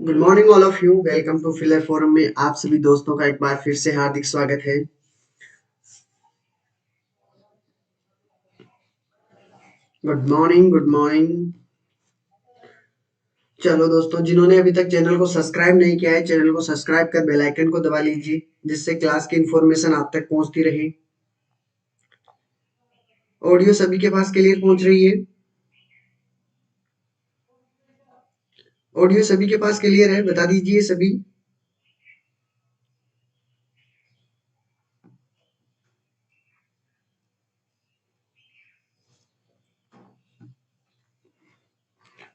Good morning all of you. Welcome to filler forum में आप सभी दोस्तों का एक बार फिर से हार्दिक स्वागत है। Good morning, good morning. चलो दोस्तों, जिन्होंने अभी तक चैनल को सब्सक्राइब नहीं किया है, चैनल को सब्सक्राइब कर बेल आइकन को दबा लीजिए, जिससे क्लास की इंफॉर्मेशन आप तक पहुंचती रहे। ऑडियो सभी के पास क्लियर पहुंच रही है? ऑडियो सभी के पास क्लियर है? बता दीजिए सभी।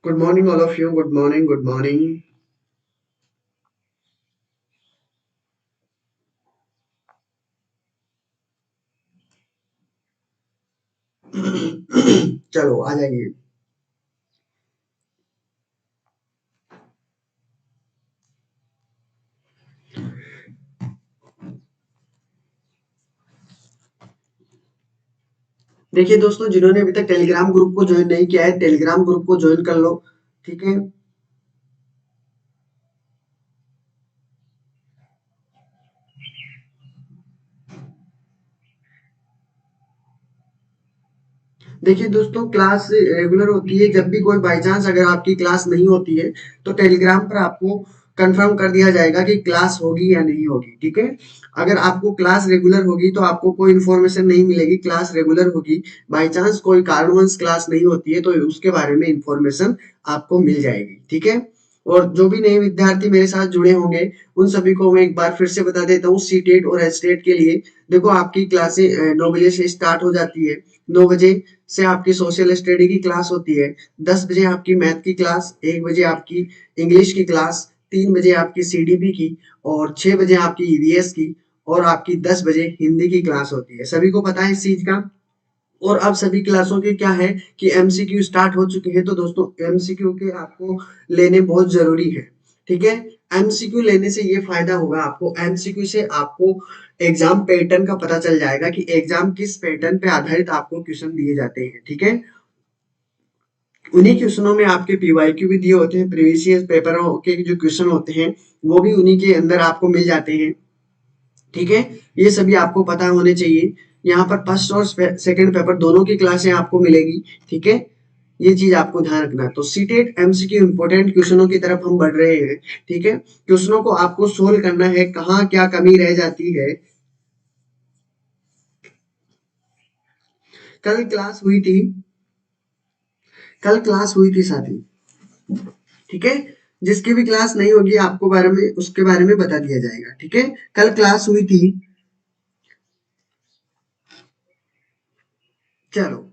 Good morning all of you. Good morning, good morning. चलो आ जाइए। देखिए दोस्तों, जिन्होंने अभी तक टेलीग्राम ग्रुप को ज्वाइन नहीं किया है, टेलीग्राम ग्रुप को ज्वाइन कर लो। ठीक है। देखिए दोस्तों, क्लास रेगुलर होती है। जब भी कोई बाई चांस अगर आपकी क्लास नहीं होती है तो टेलीग्राम पर आपको कंफर्म कर दिया जाएगा कि क्लास होगी या नहीं होगी। ठीक है। अगर आपको क्लास रेगुलर होगी तो आपको कोई इन्फॉर्मेशन नहीं मिलेगी। क्लास रेगुलर होगी, बाई चांस कोई कारणवश क्लास नहीं होती है तो उसके बारे में इंफॉर्मेशन आपको मिल जाएगी। ठीक है। और जो भी नए विद्यार्थी मेरे साथ जुड़े होंगे उन सभी को मैं एक बार फिर से बता देता हूँ, सी टेट और एच टेट के लिए देखो, आपकी क्लासें 9 बजे से स्टार्ट हो जाती है। 9 बजे से आपकी सोशल स्टडी की क्लास होती है। 10 बजे आपकी मैथ की क्लास, 1 बजे आपकी इंग्लिश की क्लास, 3 बजे आपकी सीडीपी की, और 6 बजे आपकी ईवीएस की, और आपकी 10 बजे हिंदी की क्लास होती है। सभी को पता है इस चीज का। और अब सभी क्लासों के क्या है कि एमसीक्यू स्टार्ट हो चुके हैं, तो दोस्तों एमसीक्यू के आपको लेने बहुत जरूरी है। ठीक है। एमसीक्यू लेने से ये फायदा होगा आपको, एमसीक्यू से आपको एग्जाम पैटर्न का पता चल जाएगा कि एग्जाम किस पैटर्न पे आधारित आपको क्वेश्चन दिए जाते हैं। ठीक है। उन्हीं क्वेश्चनों में आपके पीवाईक्यू भी दिए होते हैं, प्रीवियस पेपरों के जो क्वेश्चन होते हैं वो भी उन्हीं के अंदर आपको मिल जाते हैं। ठीक है। ये सभी आपको पता होने चाहिए। यहाँ पर फर्स्ट और सेकंड पेपर दोनों की क्लासें आपको मिलेगी। ठीक है। ये चीज आपको ध्यान रखना है। तो सीटेट एमसीक्यू इंपोर्टेंट क्वेश्चनों की तरफ हम बढ़ रहे हैं। ठीक है। क्वेश्चनों को आपको सोल्व करना है, कहाँ क्या कमी रह जाती है। कल क्लास हुई थी, कल क्लास हुई थी साथी। ठीक है। जिसकी भी क्लास नहीं होगी आपको बारे में उसके बारे में बता दिया जाएगा। ठीक है। कल क्लास हुई थी। चलो।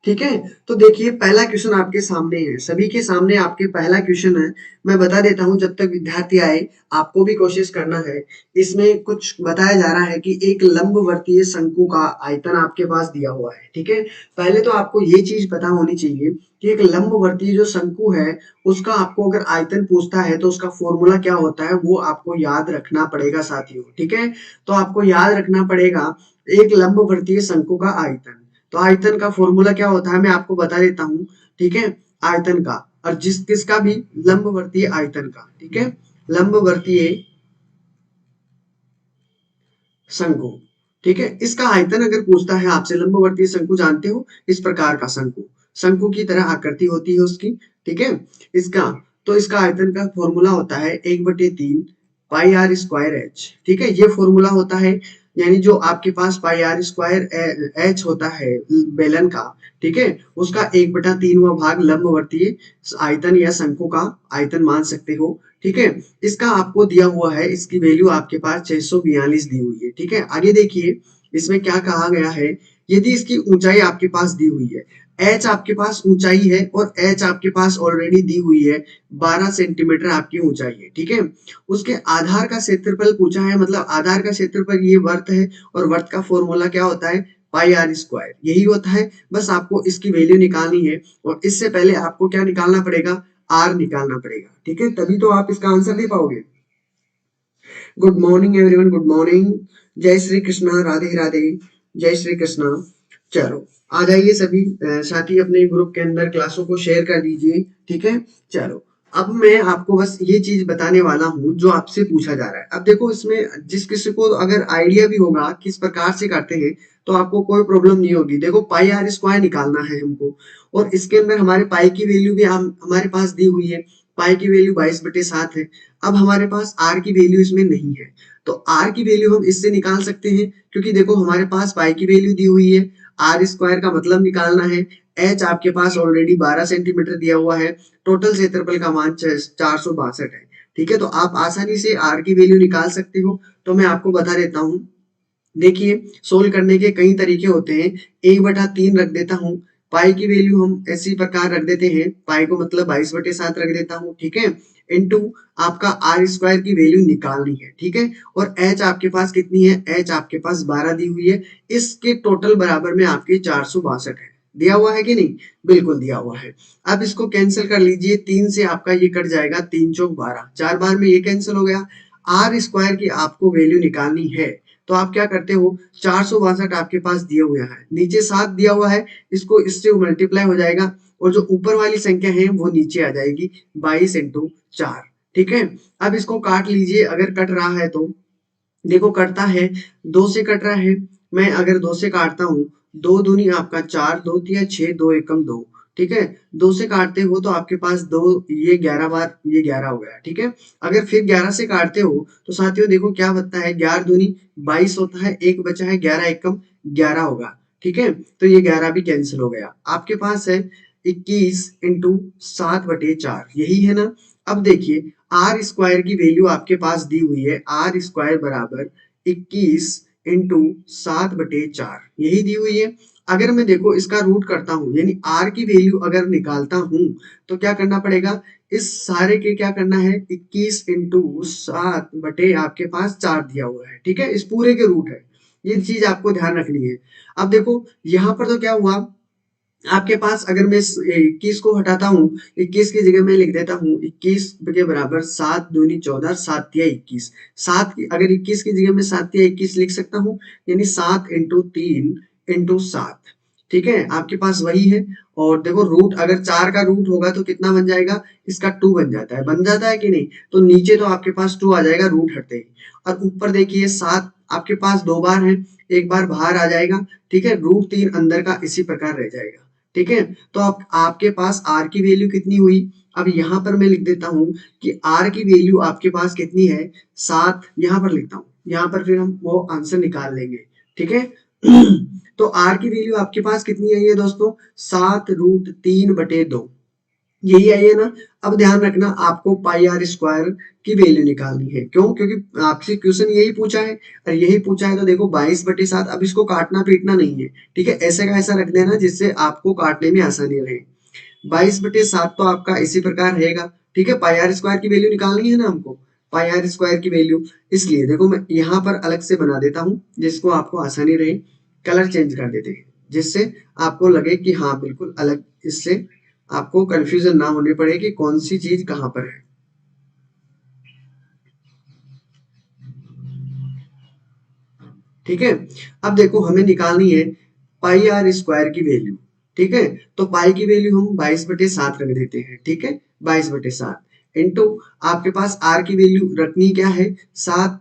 ठीक है। तो देखिए, पहला क्वेश्चन आपके सामने है, सभी के सामने आपके पहला क्वेश्चन है। मैं बता देता हूं जब तक विद्यार्थी आए, आपको भी कोशिश करना है। इसमें कुछ बताया जा रहा है कि एक लंबवर्तीय शंकु का आयतन आपके पास दिया हुआ है। ठीक है। पहले तो आपको ये चीज पता होनी चाहिए कि एक लंबवर्तीय जो शंकु है उसका आपको अगर आयतन पूछता है तो उसका फॉर्मूला क्या होता है वो आपको याद रखना पड़ेगा साथियों। ठीक है। तो आपको याद रखना पड़ेगा एक लंबवर्तीय शंकु का आयतन। तो आयतन का फॉर्मूला क्या होता है मैं आपको बता देता हूं। ठीक है। आयतन का, और जिस किसका भी, लंबवर्तीय आयतन का। ठीक है। लंबवर्तीय शंकु। ठीक है। इसका आयतन अगर पूछता है आपसे, लंबवर्तीय शंकु जानते हो, इस प्रकार का शंकु, शंकु की तरह आकृति होती है उसकी। ठीक है। इसका, तो इसका आयतन का फॉर्मूला होता है 1/3 पाई आर स्क्वायर एच। ठीक है। ये फॉर्मूला होता है, यानी जो आपके पास पाई आर स्क्वायर एच होता है बेलन का। ठीक है। उसका 1/3वां भाग लंबवर्तीय आयतन या शंकु का आयतन मान सकते हो। ठीक है। इसका आपको दिया हुआ है, इसकी वैल्यू आपके पास 642 दी हुई है। ठीक है। आगे देखिए, इसमें क्या कहा गया है। यदि इसकी ऊंचाई आपके पास दी हुई है, एच आपके पास ऊंचाई है और एच आपके पास ऑलरेडी दी हुई है, 12 सेंटीमीटर आपकी ऊंचाई है। ठीक है। उसके आधार का क्षेत्रफल पूछा है, मतलब आधार का क्षेत्रफल ये वर्त है, और वर्त का फॉर्मूला क्या होता है, पाई आर स्क्वायर, यही होता है। बस आपको इसकी वैल्यू निकालनी है, और इससे पहले आपको क्या निकालना पड़ेगा, आर निकालना पड़ेगा। ठीक है। तभी तो आप इसका आंसर दे पाओगे। Good morning everyone, good morning. जय श्री कृष्णा, राधे राधे, जय श्री कृष्णा। चलो, आ जाइए सभी साथी अपने ग्रुप के अंदर क्लासों को शेयर कर दीजिए। ठीक है, चलो अब मैं आपको बस ये चीज बताने वाला हूँ जो आपसे पूछा जा रहा है। अब देखो इसमें जिस किसी को अगर आइडिया भी होगा किस प्रकार से करते हैं तो आपको कोई प्रॉब्लम नहीं होगी। देखो पाई आर स्क्वायर निकालना है हमको, और इसके अंदर हमारे पाई की वैल्यू भी हम हमारे पास दी हुई है। पाई की वैल्यू 22/7 है। अब हमारे पास आर की वैल्यू इसमें नहीं है, तो आर की वैल्यू हम इससे निकाल सकते हैं, क्योंकि देखो हमारे पास पाई की वैल्यू दी हुई है, आर स्क्वायर का मतलब निकालना है, एच आपके पास ऑलरेडी 12 सेंटीमीटर दिया हुआ है, टोटल क्षेत्रफल का मान 462 है। ठीक है, तो आप आसानी से आर की वैल्यू निकाल सकते हो। तो मैं आपको बता देता हूँ, देखिए सोल्व करने के कई तरीके होते हैं। 1/3 रख देता हूँ, पाई की वैल्यू हम इसी प्रकार रख देते हैं, पाई को मतलब 22/7 रख देता हूँ। ठीक है, इनटू आपका आर स्क्वायर की वैल्यू निकालनी है। ठीक है, और एच आपके पास कितनी है, एच आपके पास 12 दी हुई है, इसके टोटल बराबर में आपके 462 है। दिया हुआ है कि नहीं, बिल्कुल दिया हुआ है। अब इसको कैंसिल कर लीजिए, 3 से आपका ये कट जाएगा, 3 चौक 12, 4 बार में ये कैंसिल हो गया। आर स्क्वायर की आपको वैल्यू निकालनी है, तो आप क्या करते हो, 462 आपके पास दिए हुए हैं, नीचे 7 दिया हुआ है, इसको इससे मल्टीप्लाई हो जाएगा, और जो ऊपर वाली संख्या है वो नीचे आ जाएगी, 22/4। ठीक है, अब इसको काट लीजिए, अगर कट रहा है तो देखो कटता है, 2 से कट रहा है। मैं अगर 2 से काटता हूँ, 2 दूनी आपका 4, 2 तिया 6, 2 एकम 2। ठीक है, 2 से काटते हो तो आपके पास 2, ये 11 बार ये 11 हो गया। ठीक है, अगर फिर 11 से काटते हो तो साथियों देखो क्या बनता है, 11 दूनी 22 होता है, एक बचा है 11 एकम 11 होगा। ठीक है, तो ये 11 भी कैंसिल हो गया, आपके पास है 21/7/4, यही है ना। अब देखिए आर स्क्वायर की वैल्यू आपके पास दी हुई है, आर स्क्वायर बराबर 21/7/4, यही दी हुई है। अगर मैं देखो इसका रूट करता हूं, यानी आर की वैल्यू अगर निकालता हूं, तो क्या करना पड़ेगा, इस सारे के क्या करना है, 21/7 आपके पास 4 दिया हुआ है। ठीक है, इस पूरे के रूट है, ये चीज आपको ध्यान रखनी है। अब देखो यहां पर तो क्या हुआ, आपके पास अगर मैं 21 को हटाता हूँ, 21 की जगह मैं लिख देता हूँ 21 के बराबर 7 दूनी 14, 7 तिया 21। सात अगर 21 की जगह मैं 7 तिया 21 लिख सकता हूँ, यानी 7 × 3 × 7। ठीक है, आपके पास वही है। और देखो रूट अगर 4 का रूट होगा तो कितना बन जाएगा, इसका 2 बन जाता है, बन जाता है कि नहीं, तो नीचे तो आपके पास 2 आ जाएगा रूट हटते ही। और ऊपर देखिए 7 आपके पास 2 बार है, एक बार बाहर आ जाएगा। ठीक है, √3 अंदर का इसी प्रकार रह जाएगा। ठीक है, तो आपके पास आर की वैल्यू कितनी हुई, अब यहां पर मैं लिख देता हूं कि आर की वैल्यू आपके पास कितनी है, 7, यहां पर लिखता हूं, यहां पर फिर हम वो आंसर निकाल लेंगे। ठीक है, तो आर की वैल्यू आपके पास कितनी है ये दोस्तों, 7√3/2, यही आई है ना। अब ध्यान रखना आपको पाई आर स्क्वायर की वैल्यू निकालनी है, क्यों, क्योंकि आपसे क्वेश्चन यही पूछा है, और यही पूछा है तो देखो 22/7, अब इसको काटना पीटना नहीं है। ठीक है, ऐसे का ऐसा रख देना जिससे आपको काटने में आसानी रहे। 22/7 तो आपका इसी प्रकार रहेगा। ठीक है, पाई आर स्क्वायर की वैल्यू निकालनी है ना हमको, पाई आर स्क्वायर की वैल्यू, इसलिए देखो मैं यहाँ पर अलग से बना देता हूँ जिसको आपको आसानी रहे, कलर चेंज कर देते हैं जिससे आपको लगे कि हाँ बिल्कुल अलग, इससे आपको कंफ्यूजन ना होने पड़े कि कौन सी चीज कहां पर है। ठीक है, अब देखो हमें निकालनी है पाई आर स्क्वायर की वैल्यू। ठीक है, तो पाई की वैल्यू हम 22/7 रख देते हैं। ठीक है, 22/7 इंटू आपके पास आर की वैल्यू रखनी क्या है, 7,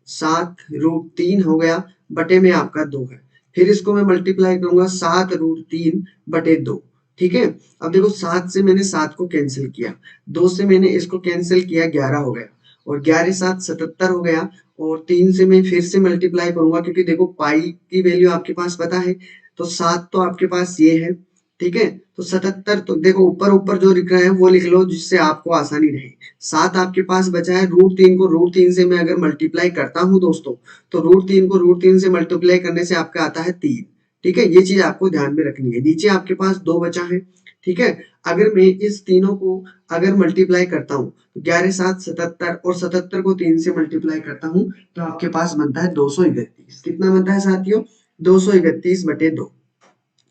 7√3 हो गया, बटे में आपका 2 है, फिर इसको मैं मल्टीप्लाई करूंगा 7√3/2। ठीक है, अब देखो 7 से मैंने 7 को कैंसिल किया, 2 से मैंने इसको कैंसिल किया, 11 हो गया, और 11 × 7 77 हो गया, और 3 से मैं फिर से मल्टीप्लाई करूंगा, क्योंकि देखो पाई की वैल्यू आपके पास पता है, तो 7 तो आपके पास ये है। ठीक है, तो 77, तो देखो ऊपर ऊपर जो लिख रहा है वो लिख लो जिससे आपको आसानी रहे। 7 आपके पास बचा है, √3 को √3 से मैं अगर मल्टीप्लाई करता हूं दोस्तों, तो √3 को √3 से मल्टीप्लाई करने से आपका आता है 3। ठीक है, ये चीज आपको ध्यान में रखनी है। नीचे आपके पास 2 बचा है। ठीक है, अगर मैं इस तीनों को अगर मल्टीप्लाई करता हूँ, 11×7 77, और 77 को 3 से मल्टीप्लाई करता हूँ, तो आपके पास बनता है 231। कितना बनता है साथियों, 231/2।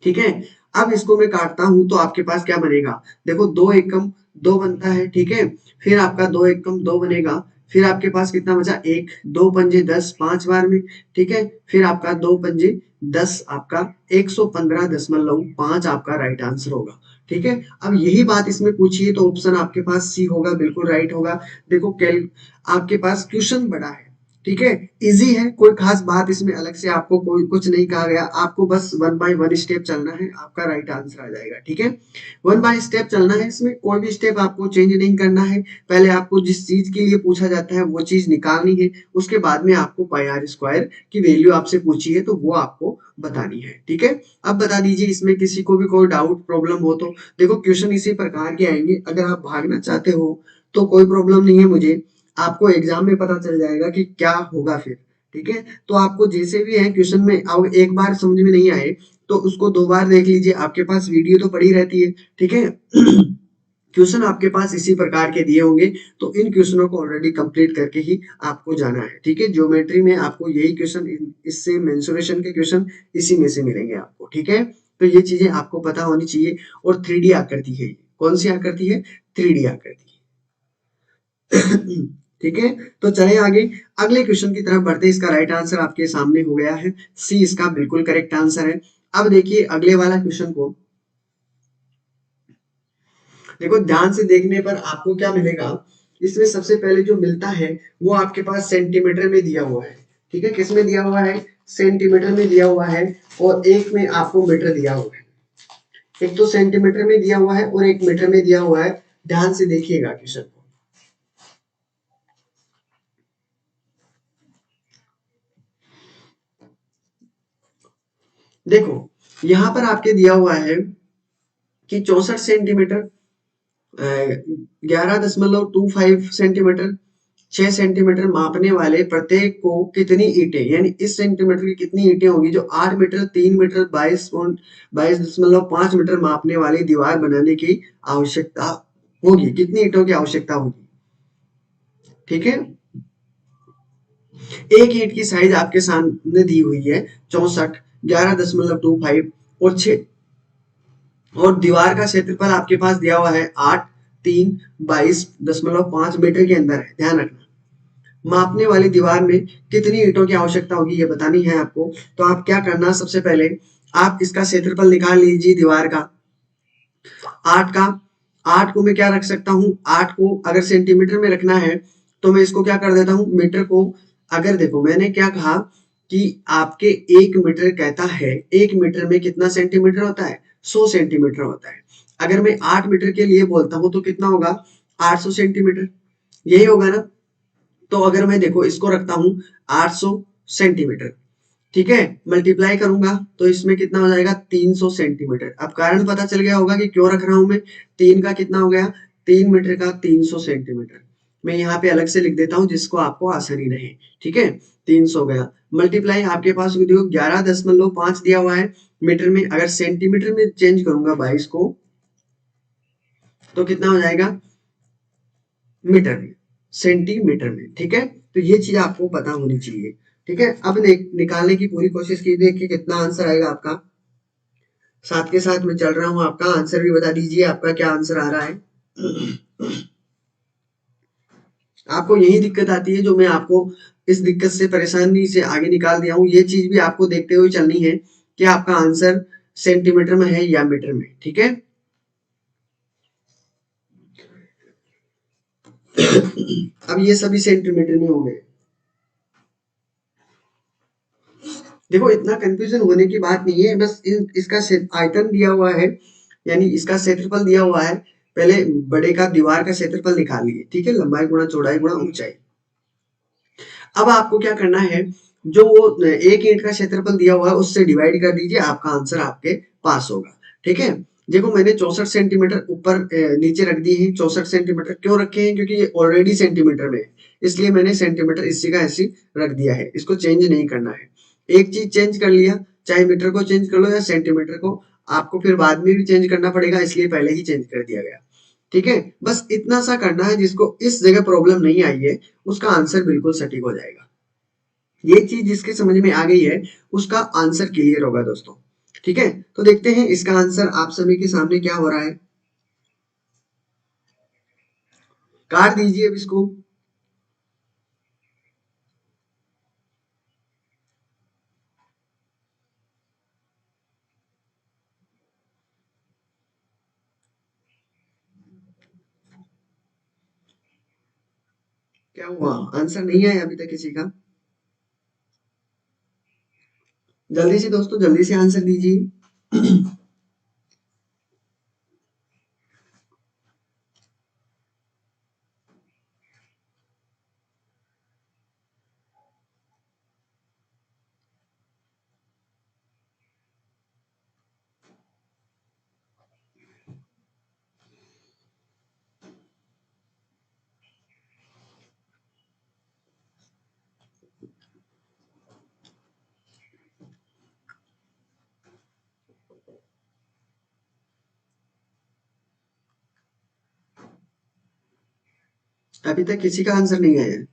ठीक है, अब इसको मैं काटता हूं तो आपके पास क्या बनेगा, देखो 2 एकम 2 बनता है। ठीक है, फिर आपका 2 एकम 2 बनेगा, फिर आपके पास कितना बचा, 1, 2 पंजे 10, 5 बार में। ठीक है, फिर आपका 2 पंजे 10 आपका 115.5 आपका राइट आंसर होगा। ठीक है, अब यही बात इसमें पूछिए तो ऑप्शन आपके पास सी होगा, बिल्कुल राइट होगा। देखो कैल आपके पास क्वेश्चन बड़ा है, ठीक है, इजी है, कोई खास बात इसमें अलग से आपको कोई कुछ नहीं कहा गया, आपको बस वन बाय वन स्टेप चलना है, आपका राइट आंसर आ जाएगा। ठीक है, वन बाय स्टेप चलना है, इसमें कोई भी स्टेप आपको चेंज नहीं करना है। पहले आपको जिस चीज के लिए पूछा जाता है वो चीज निकालनी है, उसके बाद में आपको पाई आर स्क्वायर की वैल्यू आपसे पूछी है तो वो आपको बतानी है। ठीक है, अब बता दीजिए इसमें किसी को भी कोई डाउट प्रॉब्लम हो तो। देखो क्वेश्चन इसी प्रकार के आएंगे, अगर आप भागना चाहते हो तो कोई प्रॉब्लम नहीं है मुझे, आपको एग्जाम में पता चल जाएगा कि क्या होगा फिर। ठीक है, तो आपको जैसे भी है क्वेश्चन में अब एक बार समझ में नहीं आए तो उसको दो बार देख लीजिए, आपके पास वीडियो तो पड़ी रहती है। ठीक है, क्वेश्चन आपके पास इसी प्रकार के दिए होंगे, तो इन क्वेश्चनों को ऑलरेडी कंप्लीट करके ही आपको जाना है। ठीक है, ज्योमेट्री में आपको यही क्वेश्चन, इससे मेंसुरेशन के क्वेश्चन इसी में से मिलेंगे आपको। ठीक है, तो ये चीजें आपको पता होनी चाहिए। और 3D आकृति है, कौन सी आकृति है? 3D आकृति। ठीक है, तो चले आगे, अगले क्वेश्चन की तरफ बढ़ते हैं। इसका राइट आंसर आपके सामने हो गया है, सी इसका बिल्कुल करेक्ट आंसर है। अब देखिए अगले वाला क्वेश्चन को, देखो ध्यान से देखने पर आपको क्या मिलेगा, इसमें सबसे पहले जो मिलता है वो आपके पास सेंटीमीटर में दिया हुआ है। ठीक है, किस में दिया हुआ है? सेंटीमीटर में दिया हुआ है, और एक में आपको मीटर दिया हुआ है। एक तो सेंटीमीटर में दिया हुआ है और एक मीटर में दिया हुआ है। ध्यान से देखिएगा क्वेश्चन को। देखो यहां पर आपके दिया हुआ है कि 64 सेंटीमीटर, 11.25 सेंटीमीटर, 6 सेंटीमीटर मापने वाले प्रत्येक को कितनी ईंटें, यानी इस सेंटीमीटर की कितनी ईंटें होगी जो 8 मीटर, 3 मीटर, 22.5 मीटर मापने वाली दीवार बनाने की आवश्यकता होगी, कितनी ईंटों की आवश्यकता होगी। ठीक है, एक ईंट की साइज आपके सामने दी हुई है 64, 11.25 और 6, और दीवार का क्षेत्रफल आपके पास दिया हुआ है 8, 3, 22.5 मीटर के अंदर है। ध्यान रखना, मापने वाली दीवार में कितनी ईंटों की आवश्यकता होगी ये बतानी है आपको। तो आप क्या करना, सबसे पहले आप इसका क्षेत्रफल निकाल लीजिए दीवार का, 8 का। 8 को मैं क्या रख सकता हूँ, 8 को अगर सेंटीमीटर में रखना है तो मैं इसको क्या कर देता हूँ, मीटर को। अगर देखो मैंने क्या कहा कि आपके 1 मीटर कहता है, 1 मीटर में कितना सेंटीमीटर होता है? 100 सेंटीमीटर होता है। अगर मैं 8 मीटर के लिए बोलता हूँ तो कितना होगा? 800 सेंटीमीटर, यही होगा ना। तो अगर मैं देखो इसको रखता हूं 800 सेंटीमीटर, ठीक है, मल्टीप्लाई करूंगा तो इसमें कितना हो जाएगा? 300 सेंटीमीटर। अब कारण पता चल गया होगा कि क्यों रख रहा हूं मैं। 3 का कितना हो गया? 3 मीटर का 300 सेंटीमीटर। मैं यहाँ पे अलग से लिख देता हूँ जिसको आपको आसानी रहे। ठीक है, 300 गया, मल्टीप्लाई आपके पास देखो 11.5 दिया हुआ है मीटर में, अगर सेंटीमीटर में चेंज करूंगा 22 को तो कितना हो जाएगा? मीटर में, सेंटीमीटर में। ठीक है, तो ये चीज आपको पता होनी चाहिए। ठीक है, अब निकालने की पूरी कोशिश कीजिए कि कितना आंसर आएगा आपका। साथ के साथ मैं चल रहा हूँ, आपका आंसर भी बता दीजिए, आपका क्या आंसर आ रहा है। आपको यही दिक्कत आती है जो मैं आपको इस दिक्कत से, परेशानी से आगे निकाल दिया हूँ। ये चीज भी आपको देखते हुए चलनी है कि आपका आंसर सेंटीमीटर में है या मीटर में। ठीक है, अब ये सभी सेंटीमीटर में हो गए। देखो इतना कंफ्यूजन होने की बात नहीं है, बस इसका आयतन दिया हुआ है, यानी इसका क्षेत्रफल दिया हुआ है। पहले बड़े का दीवार का क्षेत्रफल निकालिए। ठीक है, लंबाई गुणा चौड़ाई गुणा ऊंचाई। अब आपको क्या करना है, जो वो एक ईंट का क्षेत्रफल दिया हुआ है उससे डिवाइड कर दीजिए, आपका आंसर आपके पास होगा। ठीक है, देखो मैंने 64 सेंटीमीटर ऊपर नीचे रख दिए हैं। 64 सेंटीमीटर क्यों रखे हैं? क्योंकि ये ऑलरेडी सेंटीमीटर में है, इसलिए मैंने सेंटीमीटर इसी का ऐसी रख दिया है, इसको चेंज नहीं करना है। एक चीज चेंज कर लिया, चाहे मीटर को चेंज कर लो या सेंटीमीटर को, आपको फिर बाद में भी चेंज करना पड़ेगा, इसलिए पहले ही चेंज कर दिया गया। ठीक है, बस इतना सा करना है, जिसको इस जगह प्रॉब्लम नहीं आई है उसका आंसर बिल्कुल सटीक हो जाएगा। ये चीज जिसके समझ में आ गई है उसका आंसर क्लियर होगा दोस्तों। ठीक है, तो देखते हैं इसका आंसर आप सभी के सामने क्या हो रहा है। काट दीजिए अब इसको। क्या हुआ, आंसर नहीं आया अभी तक किसी का? जल्दी से दोस्तों, जल्दी से आंसर दीजिए। अभी तक किसी का आंसर नहीं आया।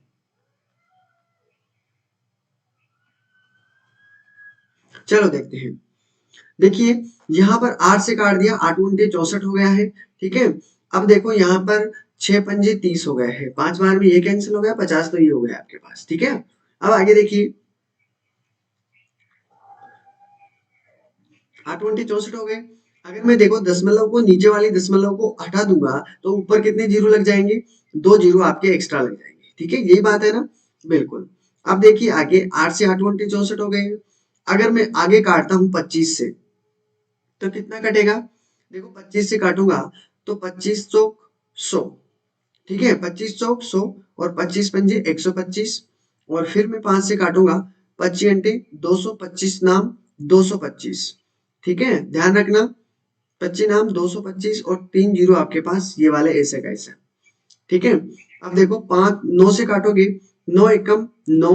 चलो देखते हैं। देखिए, यहाँ पर 8 से काट दिया, 8 गुंठे 64 हो गया है। ठीक है, अब देखो यहाँ पर 6 पंजे 30 हो गए हैं, 5 बार में ये कैंसिल हो गया, 50 तो ये हो गया आपके पास। ठीक है, अब आगे देखिए, 8 गुंठे 64 हो गए। अगर मैं देखो दशमलव को, नीचे वाली दशमलव को हटा दूंगा तो ऊपर कितने जीरो लग जाएंगे? 2 जीरो आपके एक्स्ट्रा लग जाएंगे। ठीक है, यही बात है ना? बिल्कुल। अब देखिए आगे, 8 से 8 गुंठे 64 हो गए हैं। अगर मैं आगे काटता हूँ 25 से, तो कितना कटेगा? देखो 25 से काटूंगा तो 25 चौक 100। ठीक है, 25 चौक 100 और 25 पंजे 125। और फिर मैं 5 से काटूंगा, 25 घंटे 225 नाम 225। ठीक है, ध्यान रखना, 25 नाम 225 और 3 जीरो आपके पास ये वाले ऐसे का ऐसे। ठीक है, अब देखो 5 9 से काटोगे, 9 एकम 9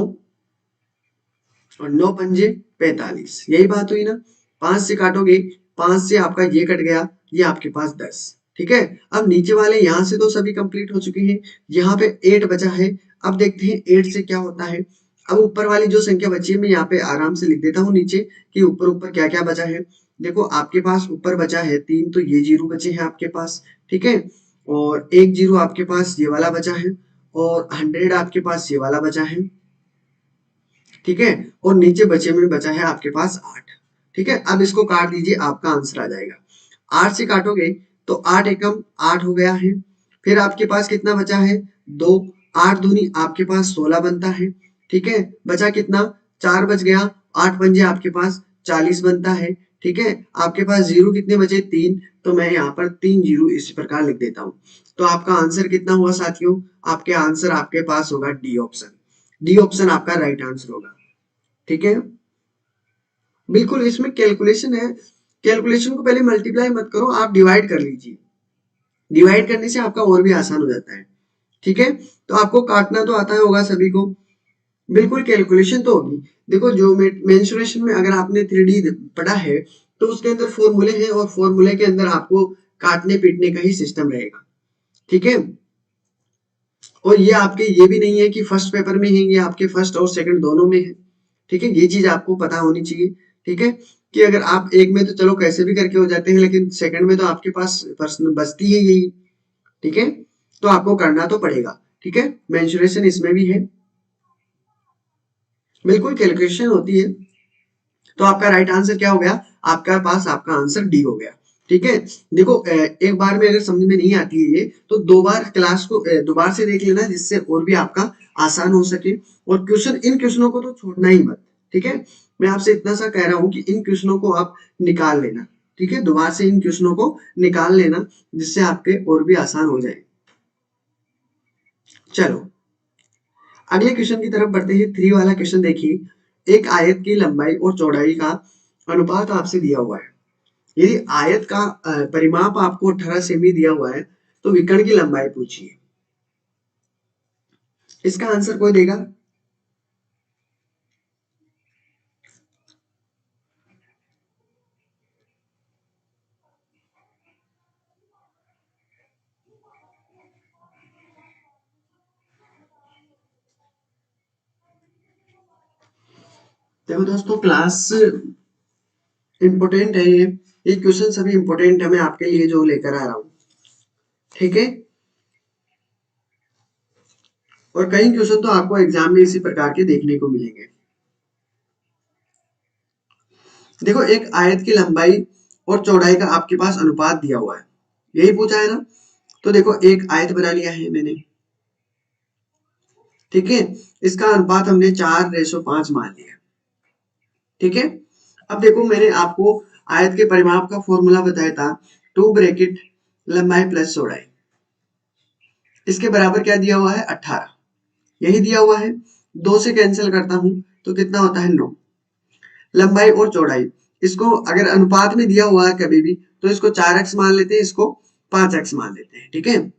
और 9 पंजे 45। यही बात हुई ना? 5 से काटोगे, 5 से आपका ये कट गया, ये आपके पास 10। ठीक है, अब नीचे वाले यहां से तो सभी कंप्लीट हो चुके हैं, यहाँ पे 8 बचा है। अब देखते हैं 8 से क्या होता है। अब ऊपर वाली जो संख्या बची है मैं यहाँ पे आराम से लिख देता हूँ नीचे कि ऊपर ऊपर क्या क्या बचा है। देखो आपके पास ऊपर बचा है 3, तो ये जीरो बचे हैं आपके पास। ठीक है, और एक जीरो आपके पास ये वाला बचा है, और 100 आपके पास ये वाला बचा है। ठीक है, और नीचे बचे में बचा है आपके पास 8। ठीक है, अब इसको काट दीजिए, आपका आंसर आ जाएगा। 8 से काटोगे तो 8 एकम 8 हो गया है। फिर आपके पास कितना बचा है? 2। 8 दूनी आपके पास 16 बनता है। ठीक है, बचा कितना? 4 बच गया। 8 पंजे आपके पास 40 बनता है। ठीक है, आपके पास जीरो कितने बचे? 3। तो मैं यहाँ पर 3 जीरो इसी प्रकार लिख देता हूँ। तो आपका आंसर कितना हुआ साथियों? आपके आंसर आपके पास होगा डी ऑप्शन। डी ऑप्शन आपका राइट आंसर होगा। ठीक है, बिल्कुल इसमें कैलकुलेशन है। कैलकुलेशन को पहले मल्टीप्लाई मत करो, आप डिवाइड कर लीजिए। डिवाइड करने से आपका और भी आसान हो जाता है। ठीक है, तो आपको काटना तो आता है होगा सभी को। बिल्कुल कैलकुलेशन तो होगी। देखो जो मेंसुरेशन में अगर आपने 3D पढ़ा है तो उसके अंदर फॉर्मूले हैं, और फॉर्मूले के अंदर आपको काटने पीटने का ही सिस्टम रहेगा। ठीक है, और ये आपके ये भी नहीं है कि फर्स्ट पेपर में है, ये आपके फर्स्ट और सेकंड दोनों में है। ठीक है, ये चीज आपको पता होनी चाहिए। ठीक है, कि अगर आप एक में तो चलो कैसे भी करके हो जाते हैं, लेकिन सेकंड में तो आपके पास प्रश्न बचती है यही। ठीक है, तो आपको करना तो पड़ेगा। ठीक है, मेंसुरेशन इसमें भी है, बिल्कुल कैलकुलेशन होती है। तो आपका राइट आंसर क्या हो गया? आपका पास आपका आंसर डी हो गया। ठीक है, देखो एक बार में अगर समझ में नहीं आती है ये, तो दो बार क्लास को दोबारा से देख लेना, जिससे और भी आपका आसान हो सके। और क्वेश्चन, इन क्वेश्चनों को तो छोड़ना ही मत। ठीक है, मैं आपसे इतना सा कह रहा हूँ कि इन क्वेश्चनों को आप निकाल लेना। ठीक है, दोबारा से इन क्वेश्चनों को निकाल लेना, जिससे आपके और भी आसान हो जाए। चलो अगले क्वेश्चन की तरफ बढ़ते हैं। 3 वाला क्वेश्चन देखिए, एक आयत की लंबाई और चौड़ाई का अनुपात आपसे दिया हुआ है। यदि आयत का परिमाप आपको 18 सेमी दिया हुआ है, तो विकर्ण की लंबाई पूछिए। इसका आंसर कोई देगा? देखो दोस्तों, क्लास इंपोर्टेंट है, ये क्वेश्चन सभी इंपोर्टेंट है, मैं आपके लिए जो लेकर आ रहा हूँ। ठीक है, और कई क्वेश्चन तो आपको एग्जाम में इसी प्रकार के देखने को मिलेंगे। देखो, एक आयत की लंबाई और चौड़ाई का आपके पास अनुपात दिया हुआ है, यही पूछा है ना? तो देखो एक आयत बना लिया है मैंने। ठीक है, इसका अनुपात हमने 4:5 मान लिया। ठीक है, अब देखो मैंने आपको आयत के परिमाप का फॉर्मूला बताया था, 2 ब्रैकेट लंबाई प्लस चौड़ाई, इसके बराबर क्या दिया हुआ है 18, यही दिया हुआ है। 2 से कैंसिल करता हूं तो कितना होता है 9। लंबाई और चौड़ाई, इसको अगर अनुपात में दिया हुआ है कभी भी तो इसको 4x मान लेते हैं, इसको 5x मान लेते हैं। ठीक है,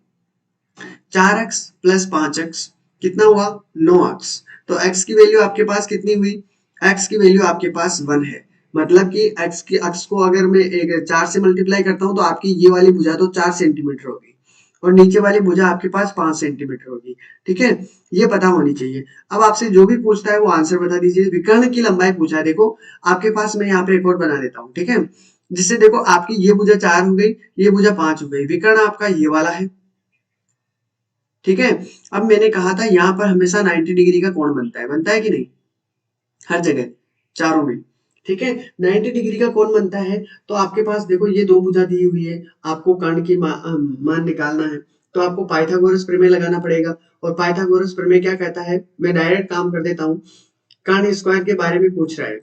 4x प्लस 5x कितना हुआ 9x। तो x की वैल्यू आपके पास कितनी हुई, x की वैल्यू आपके पास 1 है। मतलब कि x को अगर मैं एक 4 से मल्टीप्लाई करता हूं तो आपकी ये वाली भुजा तो 4 सेंटीमीटर होगी और नीचे वाली भुजा आपके पास 5 सेंटीमीटर होगी। ठीक है, ये पता होनी चाहिए। अब आपसे जो भी पूछता है वो आंसर बता दीजिए। विकर्ण की लंबाई पूछा है, देखो आपके पास मैं यहाँ पे एक और बना देता हूँ। ठीक है, जिससे देखो आपकी ये भुजा 4 हो गई, ये भुजा 5 हो गई, विकर्ण आपका ये वाला है। ठीक है, अब मैंने कहा था यहाँ पर हमेशा 90 डिग्री का कोण बनता है कि नहीं, हर जगह चारों में। ठीक है, 90 डिग्री का कोण बनता है। तो आपके पास देखो ये दो भुजा दी हुई है, आपको कर्ण की मान निकालना है तो आपको पाइथागोरस प्रमेय लगाना पड़ेगा। और पाइथागोरस प्रमेय क्या कहता है, मैं डायरेक्ट काम कर देता हूँ। कर्ण स्क्वायर के बारे में पूछ रहा है,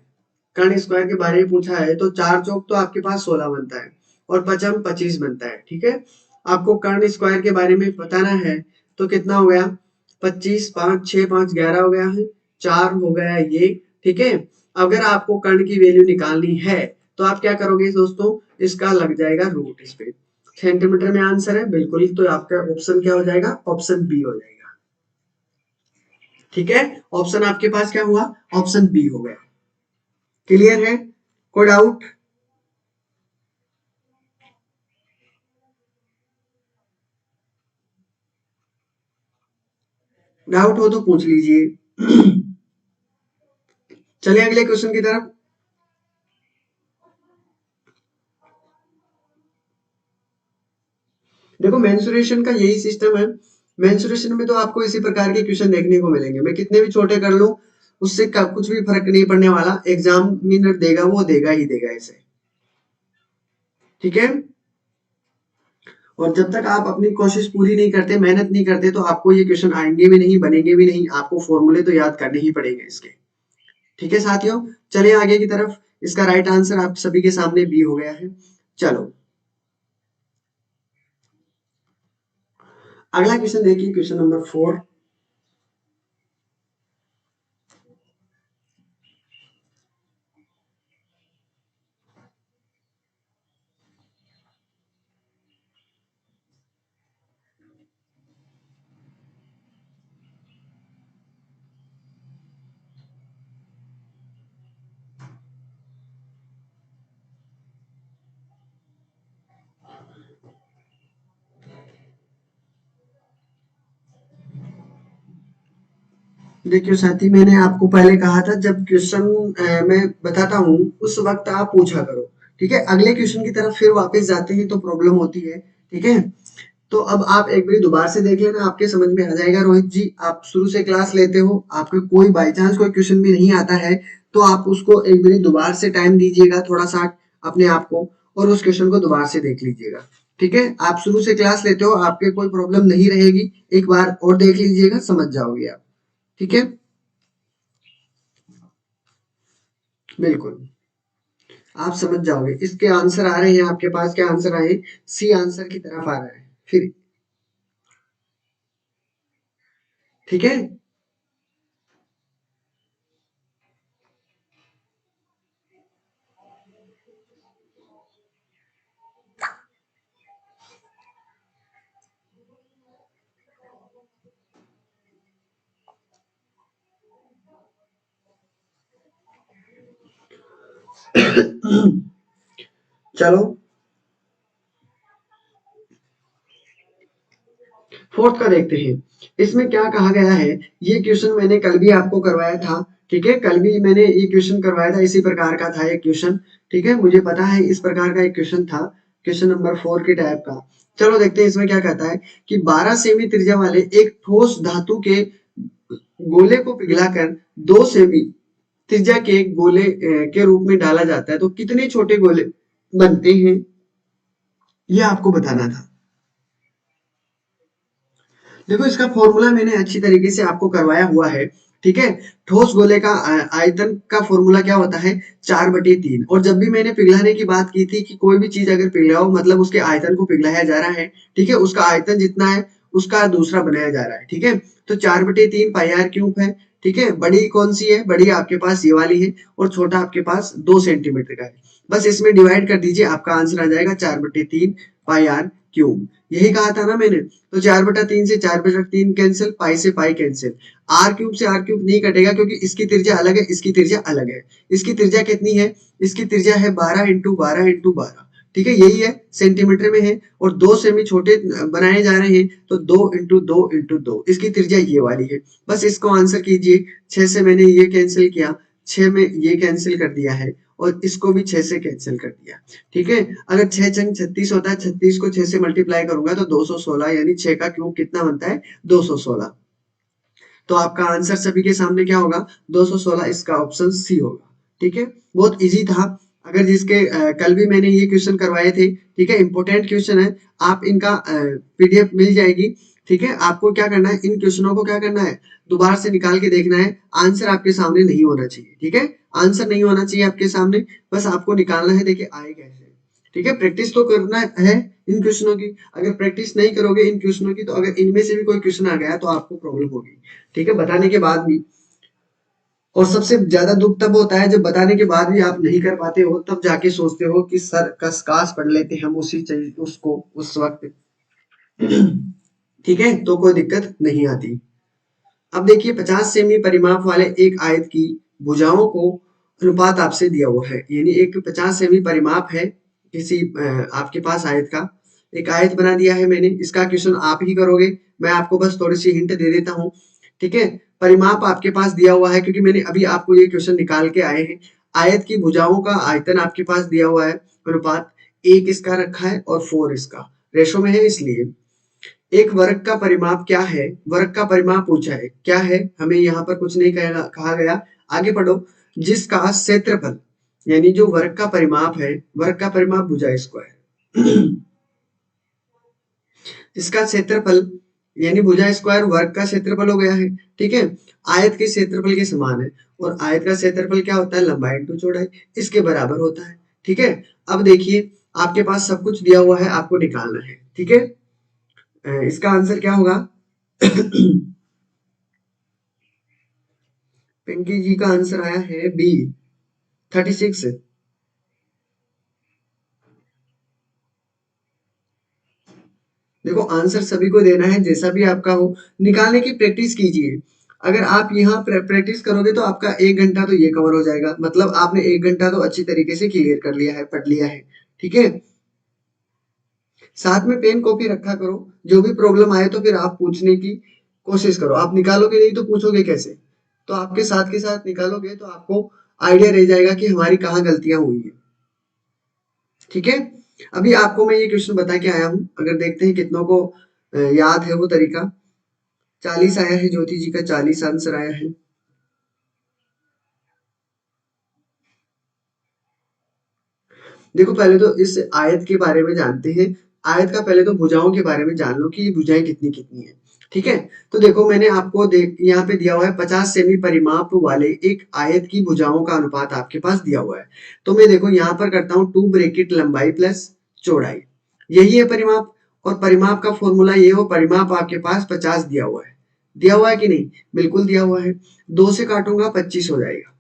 कर्ण स्क्वायर के बारे में पूछा है तो 4 चौक तो आपके पास 16 बनता है और पचम 25 बनता है। ठीक है, आपको कर्ण स्क्वायर के बारे में बताना है तो कितना हो गया 25, 5 6 5 11 हो गया है, 4 हो गया ये। ठीक है, अगर आपको कर्ण की वैल्यू निकालनी है तो आप क्या करोगे दोस्तों, इसका लग जाएगा रूट इस पे। सेंटीमीटर में आंसर है बिल्कुल, तो आपका ऑप्शन क्या हो जाएगा, ऑप्शन बी हो जाएगा। ठीक है, ऑप्शन आपके पास क्या हुआ, ऑप्शन बी हो गया। क्लियर है, कोई डाउट? डाउट हो तो पूछ लीजिए। चलिए अगले क्वेश्चन की तरफ। देखो मेंसुरेशन का यही सिस्टम है। मेंसुरेशन में तो आपको इसी प्रकार के क्वेश्चन देखने को मिलेंगे, मैं कितने भी छोटे कर लूं उससे कुछ भी फर्क नहीं पड़ने वाला, एग्जामिनर देगा वो देगा ही देगा इसे। ठीक है, और जब तक आप अपनी कोशिश पूरी नहीं करते, मेहनत नहीं करते, तो आपको ये क्वेश्चन आएंगे भी नहीं, बनेंगे भी नहीं, आपको फॉर्मूले तो याद करने ही पड़ेंगे इसके। ठीक है साथियों, चलिए आगे की तरफ। इसका राइट आंसर आप सभी के सामने बी हो गया है। चलो अगला क्वेश्चन देखिए, क्वेश्चन नंबर 4। देखियो साथी, मैंने आपको पहले कहा था जब क्वेश्चन मैं बताता हूँ उस वक्त आप पूछा करो। ठीक है, अगले क्वेश्चन की तरफ फिर वापस जाते हैं तो प्रॉब्लम होती है। ठीक है, तो अब आप एक बार दोबारा से देख लेना, आपके समझ में आ जाएगा। रोहित जी आप शुरू से क्लास लेते हो, आपको कोई बाई चांस कोई क्वेश्चन भी नहीं आता है तो आप उसको एक बार दोबारा से टाइम दीजिएगा थोड़ा सा अपने आप को, और उस क्वेश्चन को दोबारा से देख लीजिएगा। ठीक है, आप शुरू से क्लास लेते हो, आपके कोई प्रॉब्लम नहीं रहेगी, एक बार और देख लीजिएगा समझ जाओगे आप। ठीक है, बिल्कुल आप समझ जाओगे। इसके आंसर आ रहे हैं आपके पास, क्या आंसर आए, सी आंसर की तरफ आ रहा है फिर। ठीक है, चलो फोर्थ का देखते हैं। इसमें क्या कहा गया है, ये क्वेश्चन मैंने कल भी आपको करवाया था। ठीक है, कल भी मैंने ये क्वेश्चन करवाया था, इसी प्रकार का था एक क्वेश्चन। ठीक है, मुझे पता है इस प्रकार का एक क्वेश्चन था, क्वेश्चन नंबर 4 के टाइप का। चलो देखते हैं इसमें क्या कहता है कि 12 सेमी त्रिज्या वाले एक ठोस धातु के गोले को पिघलाकर 2 सेमी त्रिज्या के गोले के रूप में डाला जाता है तो कितने छोटे गोले बनते हैं, ये आपको बताना था। देखो इसका फॉर्मूला मैंने अच्छी तरीके से आपको करवाया हुआ है। ठीक है, ठोस गोले का आयतन का फॉर्मूला क्या होता है, 4/3। और जब भी मैंने पिघलाने की बात की थी कि कोई भी चीज अगर पिघलाओ मतलब उसके आयतन को पिघलाया जा रहा है। ठीक है, उसका आयतन जितना है उसका दूसरा बनाया जा रहा है। ठीक है, तो 4/3 पाई आर क्यूब है। ठीक है, बड़ी कौन सी है, बड़ी आपके पास ये वाली है और छोटा आपके पास 2 सेंटीमीटर का है। बस इसमें डिवाइड कर दीजिए, आपका आंसर आ जाएगा 4/3 पाई आर क्यूब। यही कहा था ना मैंने। तो 4/3 से 4/3 कैंसिल, पाई से पाई कैंसिल। आर क्यूब से आर क्यूब नहीं कटेगा क्योंकि इसकी त्रिज्या अलग है, इसकी त्रिज्या अलग है। इसकी त्रिज्या कितनी है, इसकी त्रिज्या है 12 × 12 × 12। ठीक है, यही है, सेंटीमीटर में है और 2 सेमी छोटे बनाए जा रहे हैं तो 2 × 2 × 2 इसकी त्रिज्या ये वाली है। बस इसको आंसर कीजिए। 6 से मैंने ये कैंसिल किया, 6 में ये कैंसिल कर दिया है और इसको भी 6 से कैंसिल कर दिया। ठीक है, अगर 6×6 = 36 होता है, 36 को 6 से मल्टीप्लाई करूंगा तो 216, यानी 6 का क्यूब कितना बनता है, 216। तो आपका आंसर सभी के सामने क्या होगा, 216। इसका ऑप्शन सी होगा। ठीक है, बहुत इजी था। अगर जिसके कल भी मैंने ये क्वेश्चन करवाए थे। ठीक है, इंपॉर्टेंट क्वेश्चन है, आप इनका पीडीएफ मिल जाएगी। ठीक है, आपको क्या करना है, इन क्वेश्चनों को क्या करना है, दोबारा से निकाल के देखना है। आंसर आपके सामने नहीं होना चाहिए। ठीक है, आंसर नहीं होना चाहिए आपके सामने, बस आपको निकालना है। देखिए आए कैसे। ठीक है, प्रैक्टिस तो करना है इन क्वेश्चनों की। अगर प्रैक्टिस नहीं करोगे इन क्वेश्चनों की तो अगर इनमें से भी कोई क्वेश्चन आ गया तो आपको प्रॉब्लम होगी। ठीक है, बताने के बाद भी। और सबसे ज्यादा दुख तब होता है जब बताने के बाद भी आप नहीं कर पाते हो, तब जाके सोचते हो कि सर कस काश पढ़ लेते हम उसी चीज उसको उस वक्त। ठीक है, तो कोई दिक्कत नहीं आती। अब देखिए 50 सेमी परिमाप वाले एक आयत की भुजाओं को अनुपात आपसे दिया हुआ है। यानी एक 50 सेमी परिमाप है किसी आपके पास आयत का। एक आयत बना दिया है मैंने, इसका क्वेश्चन आप ही करोगे। मैं आपको बस थोड़ी सी हिंट दे देता हूँ। ठीक है, परिमाप आपके पास दिया हुआ है क्योंकि मैंने अभी आपको ये क्वेश्चन निकाल के आए हैं। आयत की भुजाओं का आयतन आपके पास दिया हुआ है, अनुपात 1 इसका रखा है और 4 इसका रेशो में है। इसलिए एक वर्ग का परिमाप क्या है, वर्ग का परिमाप पूछा है, क्या है, हमें यहाँ पर कुछ नहीं कहा गया। आगे पढ़ो। जिसका क्षेत्रफल, यानी जो वर्ग का परिमाप है, वर्ग का परिमाप भुजा स्क्वायर। इसका क्षेत्रफल यानी भुजा स्क्वायर वर्ग का क्षेत्रफल हो गया है। ठीक है, आयत के क्षेत्रफल के समान है और आयत का क्षेत्रफल क्या होता है, लंबाई इंटू चौड़ाई, इसके बराबर होता है। ठीक है, अब देखिए आपके पास सब कुछ दिया हुआ है, आपको निकालना है। ठीक है, इसका आंसर क्या होगा। पिंकी जी का आंसर आया है बी, 36। देखो आंसर सभी को देना है, जैसा भी आपका हो। निकालने की प्रैक्टिस कीजिए। अगर आप यहाँ प्रैक्टिस करोगे तो आपका 1 घंटा तो ये कवर हो जाएगा, मतलब आपने 1 घंटा तो अच्छी तरीके से क्लियर कर लिया है, पढ़ लिया है। ठीक है, साथ में पेन कॉपी रखा करो। जो भी प्रॉब्लम आए तो फिर आप पूछने की कोशिश करो। आप निकालोगे नहीं तो पूछोगे कैसे। तो आपके साथ के साथ निकालोगे तो आपको आइडिया रह जाएगा कि हमारी कहाँ गलतियां हुई है। ठीक है, अभी आपको मैं ये क्वेश्चन बता के आया हूं, अगर देखते हैं कितनों को याद है वो तरीका। 40 आया है, ज्योति जी का 40 आंसर आया है। देखो पहले तो इस आयत के बारे में जानते हैं। आयत का पहले तो भुजाओं के बारे में जान लो कि ये भुजाएं कितनी कितनी है। ठीक है, तो देखो मैंने आपको यहाँ पे दिया हुआ है 50 सेमी परिमाप वाले एक आयत की भुजाओं का अनुपात आपके पास दिया हुआ है। तो मैं देखो यहाँ पर करता हूँ 2 ब्रैकेट लंबाई प्लस चौड़ाई, यही है परिमाप। और परिमाप का फॉर्मूला ये हो, परिमाप आपके पास 50 दिया हुआ है। दिया हुआ है कि नहीं, बिल्कुल दिया हुआ है। 2 से काटूंगा 25 हो जाएगा।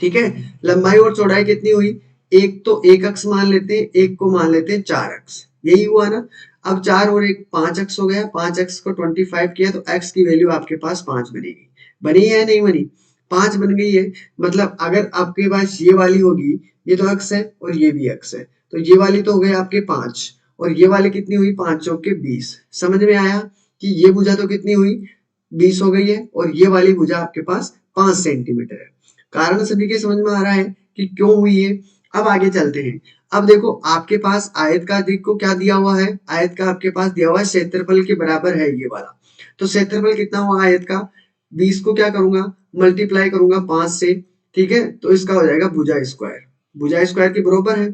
ठीक है, लंबाई और चौड़ाई कितनी हुई, एक तो एक अक्ष मान लेते हैं, एक को मान लेते हैं 4 अक्ष, यही हुआ ना। अब 4 और 1 5 अक्ष हो गया, 5 अक्ष को 25 किया तो x की वैल्यू आपके पास 5 बनेगी। बनी है नहीं बनी, 5 बन गई है। मतलब अगर आपके पास ये वाली होगी, ये तो अक्ष है और ये भी अक्ष है, तो ये वाली तो हो गए आपके 5 और ये वाली कितनी हुई, 5 चौके 20। समझ में आया कि ये भुजा तो कितनी हुई, 20 हो गई है और ये वाली भुजा आपके पास 5 सेंटीमीटर है। कारण सभी के समझ में आ रहा है कि क्यों हुई है। अब आगे चलते हैं। अब देखो आपके पास आयत का दिख को क्या दिया हुआ है, आयत का आपके पास दिया हुआ है क्षेत्रफल के बराबर है ये वाला। तो क्षेत्रफल कितना हुआ आयत का, 20 को क्या करूंगा, मल्टीप्लाई करूंगा 5 से। ठीक है, तो इसका हो जाएगा भुजा स्क्वायर, भुजा स्क्वायर के बराबर है।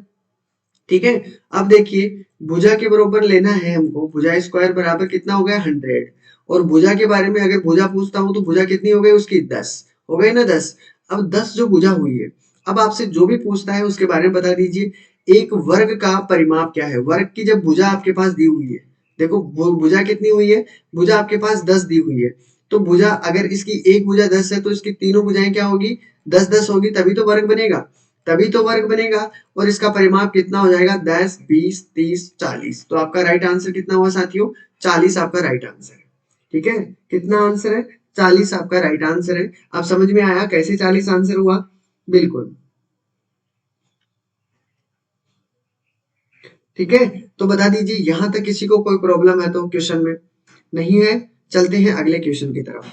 ठीक है। अब देखिए भुजा के बराबर लेना है हमको, भुजा स्क्वायर बराबर कितना हो गया 100, और भुजा के बारे में अगर भुजा पूछता हूं तो भुजा कितनी हो गई उसकी 10, हो गई ना 10। अब 10 जो भुजा हुई है, अब आपसे जो भी पूछता है उसके बारे में बता दीजिए। एक वर्ग का परिमाप क्या है, वर्ग की जब भुजा आपके पास दी हुई है, देखो भुजा कितनी हुई है, भुजा आपके पास 10 दी हुई है, तो भुजा अगर इसकी एक भुजा 10 है तो इसकी तीनों भुजाएं क्या होगी, 10-10 होगी, तभी तो वर्ग बनेगा, तभी तो वर्ग बनेगा। और इसका परिमाप कितना हो जाएगा 10, 20, 30, 40। तो आपका राइट आंसर कितना हुआ साथियों, 40 आपका राइट आंसर है। ठीक है, कितना आंसर है, 40 आपका राइट आंसर है। आप समझ में आया कैसे 40 आंसर हुआ, बिल्कुल। ठीक है, तो बता दीजिए यहां तक किसी को कोई प्रॉब्लम है तो क्वेश्चन में, नहीं है, चलते हैं अगले क्वेश्चन की तरफ।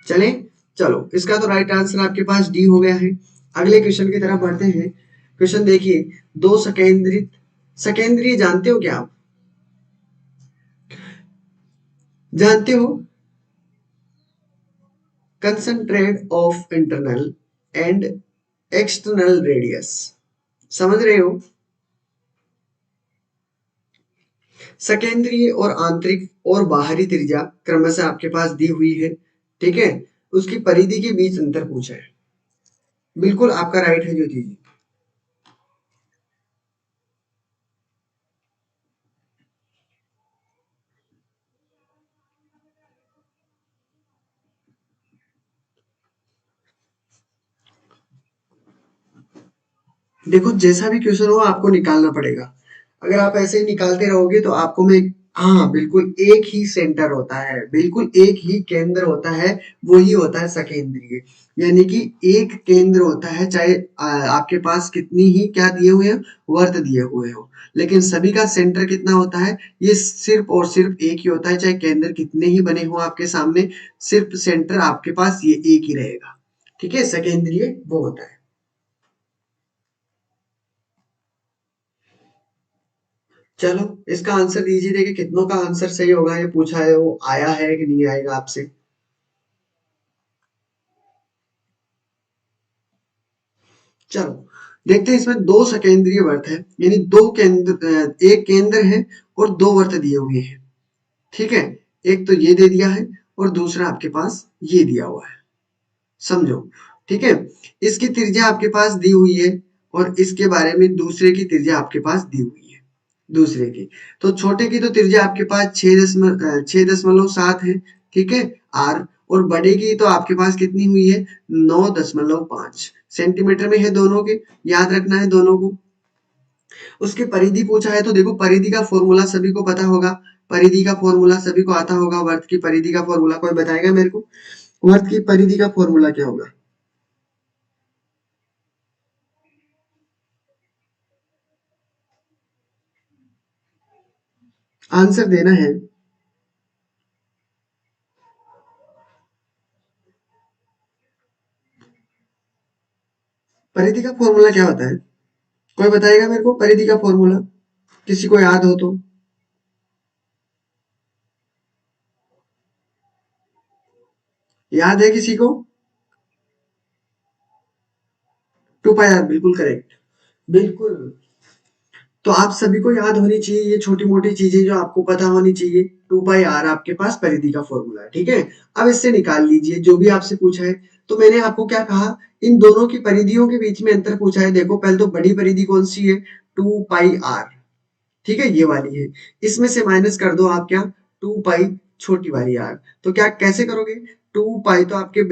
चलें, चलो इसका तो राइट आंसर आपके पास डी हो गया है। अगले क्वेश्चन की तरफ बढ़ते हैं। क्वेश्चन देखिए, दो सकेंद्रित, सकेंद्रीय जानते हो क्या आप, जानते हो, concentrate of internal and external radius, समझ रहे हो, सकेंद्रीय और आंतरिक और बाहरी त्रिज्या क्रमशः आपके पास दी हुई है। ठीक है, उसकी परिधि के बीच अंतर पूछा है। बिल्कुल आपका राइट है ज्योति जी। देखो जैसा भी क्वेश्चन हो आपको निकालना पड़ेगा, अगर आप ऐसे ही निकालते रहोगे तो आपको मैं, हाँ बिल्कुल एक ही सेंटर होता है, बिल्कुल एक ही केंद्र होता है, वही होता है सकेंद्रीय। यानी कि एक केंद्र होता है, चाहे आपके पास कितनी ही क्या दिए हुए हो, वर्त दिए हुए हो, लेकिन सभी का सेंटर कितना होता है, ये सिर्फ और सिर्फ एक ही होता है, चाहे केंद्र कितने ही बने हो आपके सामने, सिर्फ सेंटर आपके पास ये एक ही रहेगा। ठीक है, सकेंद्रीय वो होता है। चलो इसका आंसर दीजिए, देखिए कितनों का आंसर सही होगा, ये पूछा है वो आया है कि नहीं आएगा आपसे। चलो देखते हैं, इसमें दो सकेंद्रीय वर्त है, यानी दो केंद्र, एक केंद्र है और दो वर्त दिए हुए हैं। ठीक है, एक तो ये दे दिया है और दूसरा आपके पास ये दिया हुआ है, समझो। ठीक है, इसकी त्रिज्या आपके पास दी हुई है और इसके बारे में दूसरे की त्रिज्या आपके पास दी हुई है, दूसरे की, तो छोटे की तो त्रिज्या आपके पास 6.7 है। ठीक है, आर, और बड़े की तो आपके पास कितनी हुई है, 9.5 सेंटीमीटर में है दोनों के, याद रखना है दोनों को। उसकी परिधि पूछा है तो देखो परिधि का फॉर्मूला सभी को पता होगा, परिधि का फॉर्मूला सभी को आता होगा, वर्त की परिधि का फॉर्मूला कोई बताएगा मेरे को, वर्त की परिधि का फॉर्मूला क्या होगा, आंसर देना है। परिधि का फॉर्मूला क्या होता है, कोई बताएगा मेरे को परिधि का फॉर्मूला, किसी को याद हो तो। याद है किसी को, 2 पाई आर, बिल्कुल करेक्ट, बिल्कुल। तो आप सभी को याद होनी चाहिए ये छोटी मोटी चीजें जो आपको पता होनी चाहिए, 2 पाई आर आपके पास परिधि का फॉर्मूला है। ठीक है, अब इससे निकाल लीजिए जो भी आपसे पूछा है। तो मैंने आपको क्या कहा, इन दोनों की परिधियों के बीच में अंतर पूछा है, देखो पहले तो बड़ी परिधि कौन सी है, 2 पाई आर। ठीक है, ये वाली है, इसमें से माइनस कर दो आप क्या, 2 पाई छोटी वाली आर, तो क्या कैसे करोगे, 2 पाई तो आपके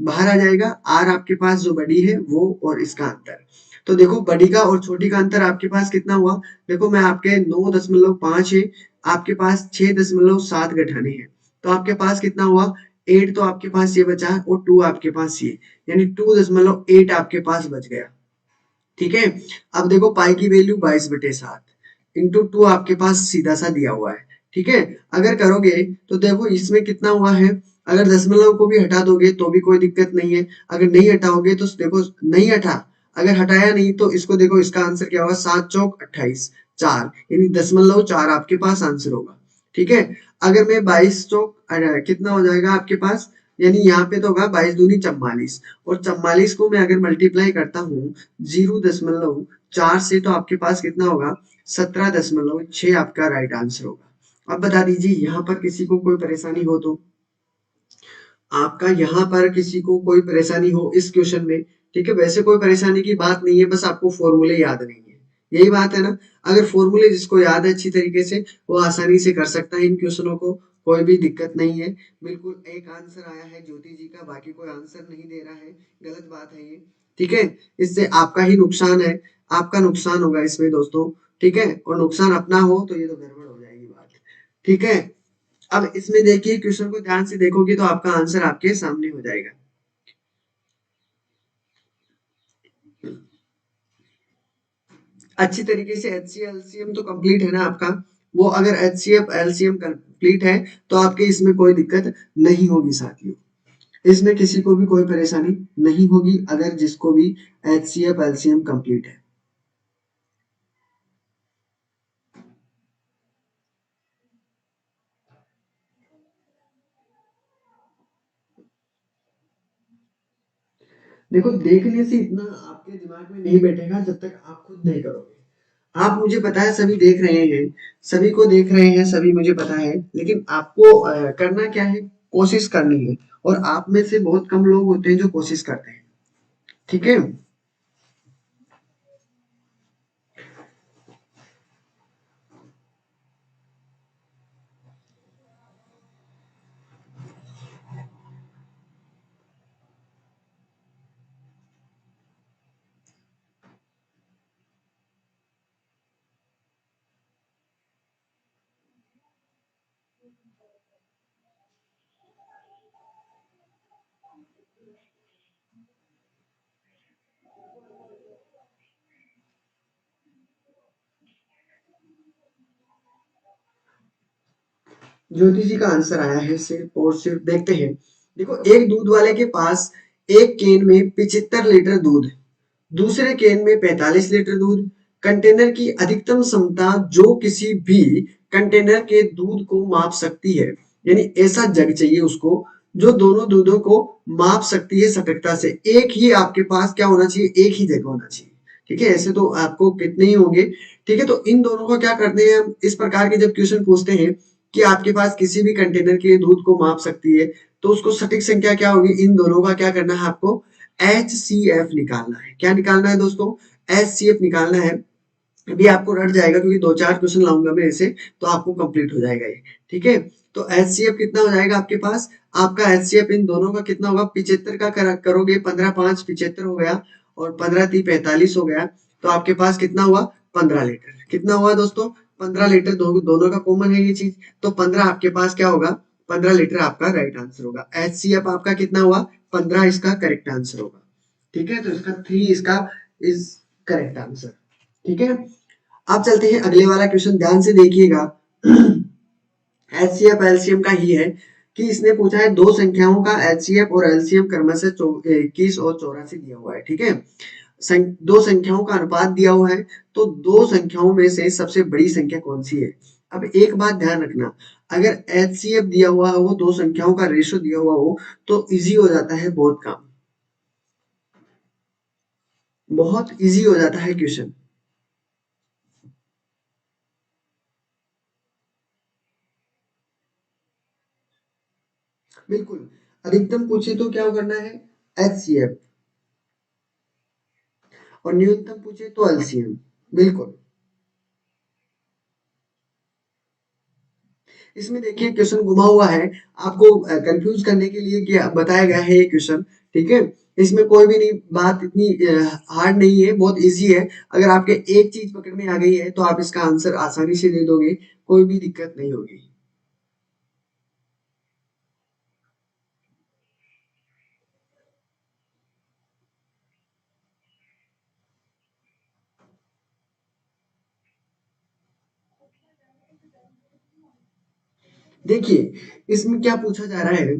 बाहर आ जाएगा, आर आपके पास जो बड़ी है वो और इसका अंतर। तो देखो बड़ी का और छोटी का अंतर आपके पास कितना हुआ, देखो मैं आपके 9.5 है, आपके पास 6.7 घटाने हैं, तो आपके पास कितना हुआ, 8 तो आपके पास ये बचा और 2 आपके पास ये, यानी 2.8 आपके पास बच गया। ठीक है, अब देखो पाई की वैल्यू 22/7 इंटू 2 आपके पास सीधा सा दिया हुआ है। ठीक है, अगर करोगे तो देखो इसमें कितना हुआ है, अगर दशमलव को भी हटा दोगे तो भी कोई दिक्कत नहीं है, अगर नहीं हटाओगे तो देखो नहीं हटा, अगर हटाया नहीं तो इसको देखो, इसका आंसर क्या होगा, 7 चौक 28, 4, यानी 0.4 आपके पास आंसर होगा। ठीक है, अगर मैं 22 चौक कितना हो जाएगा आपके पास, यानी यहाँ पे तो होगा 22 दूनी 44, और 44 को मैं अगर मल्टीप्लाई करता हूँ 0.4 से, तो आपके पास कितना होगा, 17.6 आपका राइट आंसर होगा। अब बता दीजिए यहाँ पर किसी को कोई परेशानी हो तो, आपका यहाँ पर किसी को कोई परेशानी हो इस क्वेश्चन में, ठीक है, वैसे कोई परेशानी की बात नहीं है, बस आपको फॉर्मूले याद नहीं है, यही बात है ना। अगर फॉर्मूले जिसको याद है अच्छी तरीके से, वो आसानी से कर सकता है इन क्वेश्चनों को, कोई भी दिक्कत नहीं है। बिल्कुल एक आंसर आया है ज्योति जी का, बाकी कोई आंसर नहीं दे रहा है, गलत बात है ये, ठीक है। इससे आपका ही नुकसान है, आपका नुकसान होगा इसमें दोस्तों, ठीक है, और नुकसान अपना हो तो ये तो गड़बड़ हो जाएगी बात, ठीक है। अब इसमें देखिए, क्वेश्चन को ध्यान से देखोगे तो आपका आंसर आपके सामने हो जाएगा। अच्छी तरीके से HCF LCM तो कंप्लीट है ना आपका, वो अगर HCF LCM कंप्लीट है तो आपके इसमें कोई दिक्कत नहीं होगी साथियों, इसमें किसी को भी कोई परेशानी नहीं होगी अगर जिसको भी HCF LCM कंप्लीट है। देखो, देखने से इतना आपके दिमाग में नहीं बैठेगा जब तक आप खुद नहीं करोगे। आप, मुझे पता है सभी देख रहे हैं, सभी को देख रहे हैं, सभी मुझे पता है, लेकिन आपको करना क्या है, कोशिश करनी है, और आप में से बहुत कम लोग होते हैं जो कोशिश करते हैं, ठीक है। ज्योति जी का आंसर आया है, सिर्फ और सिर्फ देखते हैं। देखो, एक दूध वाले के पास एक केन में 75 लीटर दूध, दूसरे केन में 45 लीटर दूध, कंटेनर की अधिकतम क्षमता जो किसी भी कंटेनर के दूध को माप सकती है, यानी ऐसा जग चाहिए उसको जो दोनों दूधों को माप सकती है सटीकता से। एक ही आपके पास क्या होना चाहिए, एक ही जगह होना चाहिए, ठीक है। ऐसे तो आपको कितने ही होंगे, ठीक है। तो इन दोनों को क्या करते हैं हम, इस प्रकार के जब क्वेश्चन पूछते हैं कि आपके पास किसी भी कंटेनर के दूध को माप सकती है, तो उसको सटीक संख्या क्या होगी, इन दोनों का क्या करना है आपको, HCF निकालना है। क्या निकालना है दोस्तों, HCF निकालना है। अभी आपको रट जाएगा क्योंकि दो चार क्वेश्चन लाऊंगा मैं ऐसे, तो आपको कंप्लीट हो जाएगा ये, ठीक है। तो HCF कितना हो जाएगा आपके पास, आपका HCF इन दोनों का कितना होगा, 75 का करोगे, 15×5 = 75 हो गया, और 15×3 = 45 हो गया, तो आपके पास कितना हुआ, 15 लीटर। कितना हुआ दोस्तों, 15 लीटर, दोनों का कॉमन है ये चीज, तो 15 आपके पास क्या होगा, 15 लीटर आपका राइट आंसर होगा। HCF आपका कितना हुआ, 15 इसका करेक्ट आंसर होगा, ठीक है। तो इसका 3 इसका इज करेक्ट आंसर, ठीक है। अब चलते हैं अगले वाला क्वेश्चन, ध्यान से देखिएगा। HCF LCM का ही है, कि इसने पूछा है दो संख्याओं का HCF और LCM क्रमशः 21 और 84 दिया हुआ है, ठीक है। दो संख्याओं का अनुपात दिया हुआ है, तो दो संख्याओं में से सबसे बड़ी संख्या कौन सी है। अब एक बात ध्यान रखना, अगर HCF दिया हुआ हो, दो संख्याओं का रेशो दिया हुआ हो, तो इजी हो जाता है बहुत काम, बहुत इजी हो जाता है क्वेश्चन। बिल्कुल, अधिकतम पूछे तो क्या करना है, HCF, और न्यूनतम पूछे तो LCM। बिल्कुल, इसमें देखिए क्वेश्चन घुमा हुआ है, आपको कंफ्यूज करने के लिए किया बताया गया है ये क्वेश्चन, ठीक है। इसमें कोई भी नहीं, बात इतनी हार्ड नहीं है, बहुत इजी है। अगर आपके एक चीज पकड़ में आ गई है तो आप इसका आंसर आसानी से दे दोगे, कोई भी दिक्कत नहीं होगी। देखिए, इसमें क्या पूछा जा रहा है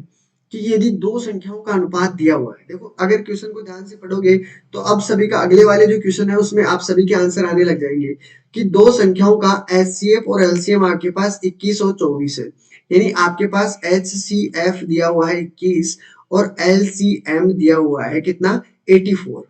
कि यदि दो संख्याओं का अनुपात दिया हुआ है, देखो अगर क्वेश्चन को ध्यान से पढ़ोगे तो अब सभी का अगले वाले जो क्वेश्चन है उसमें आप सभी के आंसर आने लग जाएंगे कि दो संख्याओं का एचसीएफ और एलसीएम आपके पास 21 और 24 है। यानी आपके पास एचसीएफ दिया हुआ है 21 और एलसीएम दिया हुआ है कितना, 84।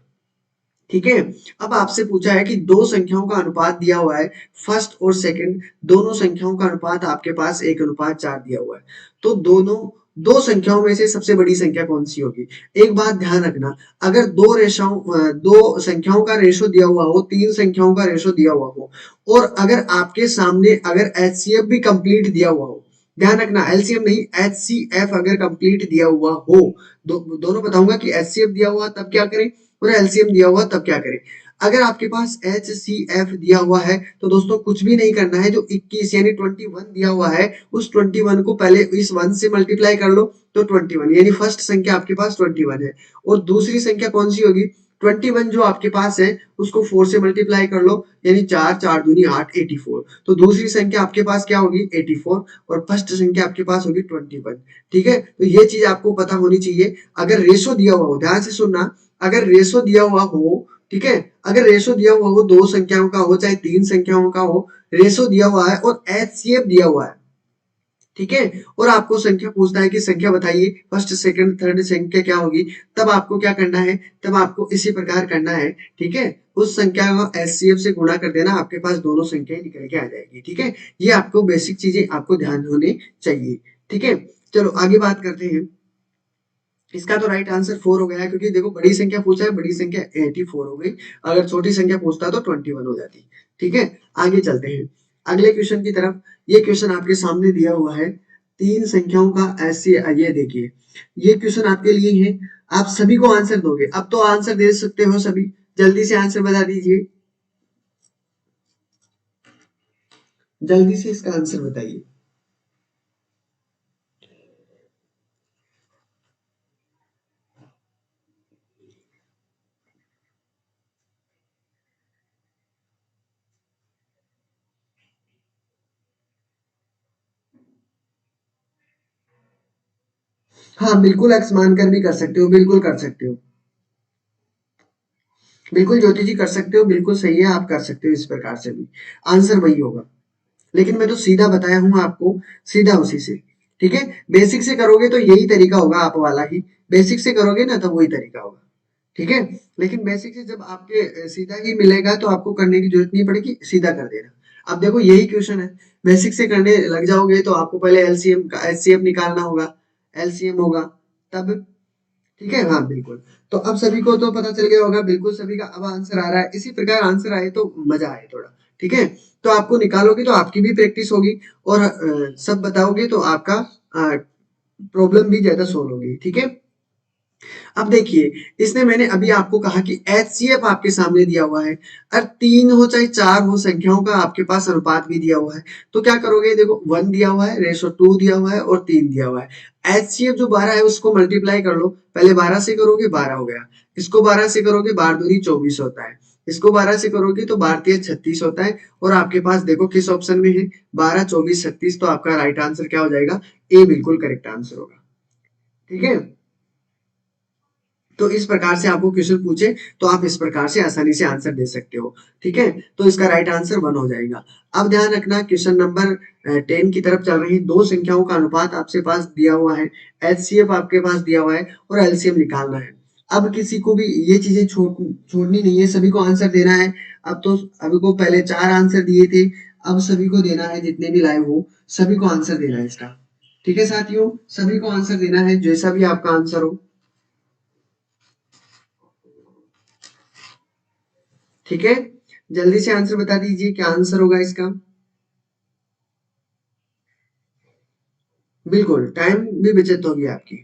ठीक है। अब आपसे पूछा है कि दो संख्याओं का अनुपात दिया हुआ है, फर्स्ट और सेकंड दोनों संख्याओं का अनुपात आपके पास 1:4 दिया हुआ है। तो दोनों दो संख्याओं में से सबसे बड़ी संख्या कौन सी होगी। एक बात ध्यान रखना, अगर दो संख्याओं का रेशो दिया हुआ हो, तीन संख्याओं का रेशो दिया हुआ हो और अगर आपके सामने अगर एचसीएफ भी कंप्लीट दिया हुआ हो, ध्यान रखना एलसीएम नहीं, एचसीएफ अगर कंप्लीट दिया हुआ हो, दोनों बताऊंगा कि एचसीएफ दिया हुआ तब क्या करें और एलसीएम दिया हुआ तब क्या करें। अगर आपके पास एच सी एफ दिया हुआ है तो दोस्तों कुछ भी नहीं करना है, जो 21 यानी 21 दिया हुआ है उस 21 को पहले इस 1 से मल्टीप्लाई कर लो तो 21, यानी फर्स्ट संख्या आपके पास 21 है। और दूसरी संख्या कौन सी होगी, 21 जो आपके पास है उसको 4 से मल्टीप्लाई कर लो, यानी 4 4 दूनी 8, 84। तो दूसरी संख्या आपके पास क्या होगी, 84, और फर्स्ट संख्या आपके पास होगी 21। ठीक है, तो ये चीज आपको पता होनी चाहिए। अगर रेशो दिया हुआ हो, ध्यान से सुनना, अगर रेशो दिया हुआ हो, ठीक है, अगर रेशो दिया हुआ हो दो संख्याओं का हो चाहे तीन संख्याओं का हो, रेशो दिया हुआ है और एचसीएफ दिया हुआ है, ठीक है, और आपको संख्या पूछता है कि संख्या बताइए फर्स्ट सेकंड थर्ड संख्या क्या होगी, तब आपको क्या करना है, तब आपको इसी प्रकार करना है। ठीक है, उस संख्या को एचसीएफ से गुणा कर देना, आपके पास दोनों संख्याएं निकल के आ जाएगी। ठीक है, ये आपको बेसिक चीजें आपको ध्यान होने चाहिए। ठीक है, चलो आगे बात करते हैं। इसका तो राइट आंसर 4 हो गया है, क्योंकि देखो बड़ी संख्या पूछा है, बड़ी संख्या 84 हो गई, अगर छोटी संख्या पूछता तो 21 हो जाती। ठीक है, आगे चलते हैं अगले क्वेश्चन की तरफ। ये क्वेश्चन आपके सामने दिया हुआ है, तीन संख्याओं का ऐसे, ये देखिए ये क्वेश्चन आपके लिए है, आप सभी को आंसर दोगे, अब तो आंसर दे सकते हो सभी, जल्दी से आंसर बता दीजिए, जल्दी से इसका आंसर बताइए। हाँ बिल्कुल, एक्स मानकर भी कर सकते हो, बिल्कुल कर सकते हो, बिल्कुल ज्योति जी कर सकते हो, बिल्कुल सही है, आप कर सकते हो इस प्रकार से भी, आंसर वही होगा। लेकिन मैं तो सीधा बताया हूँ आपको, सीधा उसी से। ठीक है, बेसिक से करोगे तो यही तरीका होगा आप वाला ही, बेसिक से करोगे ना तो वही तरीका होगा। ठीक है, लेकिन बेसिक से जब आपके सीधा ही मिलेगा तो आपको करने की जरूरत नहीं पड़ेगी, सीधा कर देना। अब देखो यही क्वेश्चन है, बेसिक से करने लग जाओगे तो आपको पहले एलसीएम का एचसीएफ निकालना होगा, एलसीएम होगा तब। ठीक है, हाँ बिल्कुल। तो अब सभी को तो पता चल गया होगा, बिल्कुल सभी का अब आंसर आ रहा है, इसी प्रकार आंसर आए तो मजा आए थोड़ा। ठीक है, तो आपको निकालोगे तो आपकी भी प्रैक्टिस होगी और सब बताओगे तो आपका प्रॉब्लम भी ज्यादा सोल्व होगी। ठीक है, अब देखिए, इसने मैंने अभी आपको कहा कि एचसीएफ आपके सामने दिया हुआ है, और तीन हो चाहे चार हो संख्याओं का आपके पास अनुपात भी दिया हुआ है, तो क्या करोगे, देखो 1 दिया हुआ है, रेशो 2 दिया हुआ है और 3 दिया हुआ है। एचसीएफ जो 12 है उसको मल्टीप्लाई कर लो, पहले 12 से करोगे 12 हो गया, इसको 12 से करोगे 12 दूनी 24 होता है, इसको 12 से करोगे तो 12 तिया 36 होता है, और आपके पास देखो किस ऑप्शन में है, 12 24 36, तो आपका राइट आंसर क्या हो जाएगा, ए बिल्कुल करेक्ट आंसर होगा। ठीक है, तो इस प्रकार से आपको क्वेश्चन पूछे तो आप इस प्रकार से आसानी से आंसर दे सकते हो। ठीक है, तो इसका राइट आंसर 1 हो जाएगा। अब ध्यान रखना, क्वेश्चन नंबर 10 की तरफ चल रहे हैं, दो संख्याओं का अनुपात आपके पास दिया हुआ है, एचसीएफ आपके पास दिया हुआ है और एलसीएम निकालना है। अब किसी को भी ये चीजें छोड़नी नहीं है, सभी को आंसर देना है। अब तो अभी को पहले चार आंसर दिए थे, अब सभी को देना है, जितने भी लाइव हो सभी को आंसर देना है इसका। ठीक है साथियों, सभी को आंसर देना है, जैसा भी आपका आंसर हो। ठीक है, जल्दी से आंसर बता दीजिए, क्या आंसर होगा इसका। बिल्कुल, टाइम भी बचत होगी आपकी।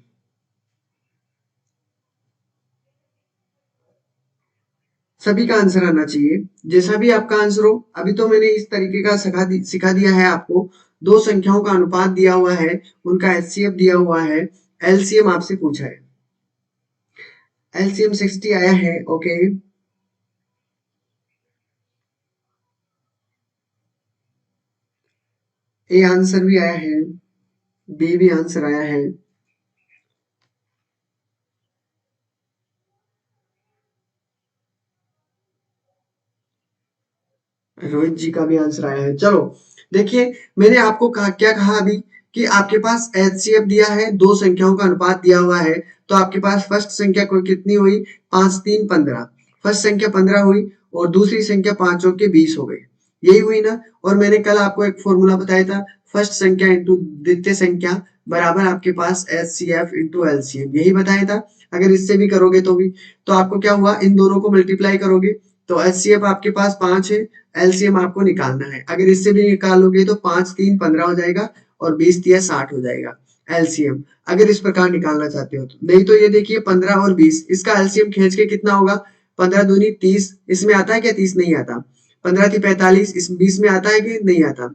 सभी का आंसर आना चाहिए, जैसा भी आपका आंसर हो। अभी तो मैंने इस तरीके का सिखा दिया है आपको, दो संख्याओं का अनुपात दिया हुआ है, उनका एचसीएफ दिया हुआ है, एलसीएम आपसे पूछा है, एलसीएम 60 आया है। ओके, ए आंसर भी आया है, बी भी आंसर आया है। रोहित जी का भी आंसर आया है। चलो देखिए, मैंने आपको क्या कहा अभी कि आपके पास एचसीएफ दिया है, दो संख्याओं का अनुपात दिया हुआ है, तो आपके पास फर्स्ट संख्या को कितनी हुई, 5 3 15, फर्स्ट संख्या 15 हुई और दूसरी संख्या 5 के 20 हो गई, यही हुई ना। और मैंने कल आपको एक फॉर्मूला बताया था, फर्स्ट संख्या इंटू द्वितीय संख्या बराबर आपके पास H C F into LCM, यही बताया था। अगर इससे भी करोगे तो भी, तो आपको क्या हुआ, इन दोनों को मल्टीप्लाई करोगे तो एच सी एफ आपके पास 5 है, एलसीएम आपको निकालना है। अगर इससे भी निकालोगे तो 5 3 15 हो जाएगा और 20 3 60 हो जाएगा एलसीएम, अगर इस प्रकार निकालना चाहते हो तो। नहीं तो ये देखिए 15 और 20, इसका एलसीएम खींच के कितना होगा, 15 दूनी 30, इसमें आता है क्या, 30 नहीं आता, 15 थी 45, इस 20 में आता है कि नहीं आता,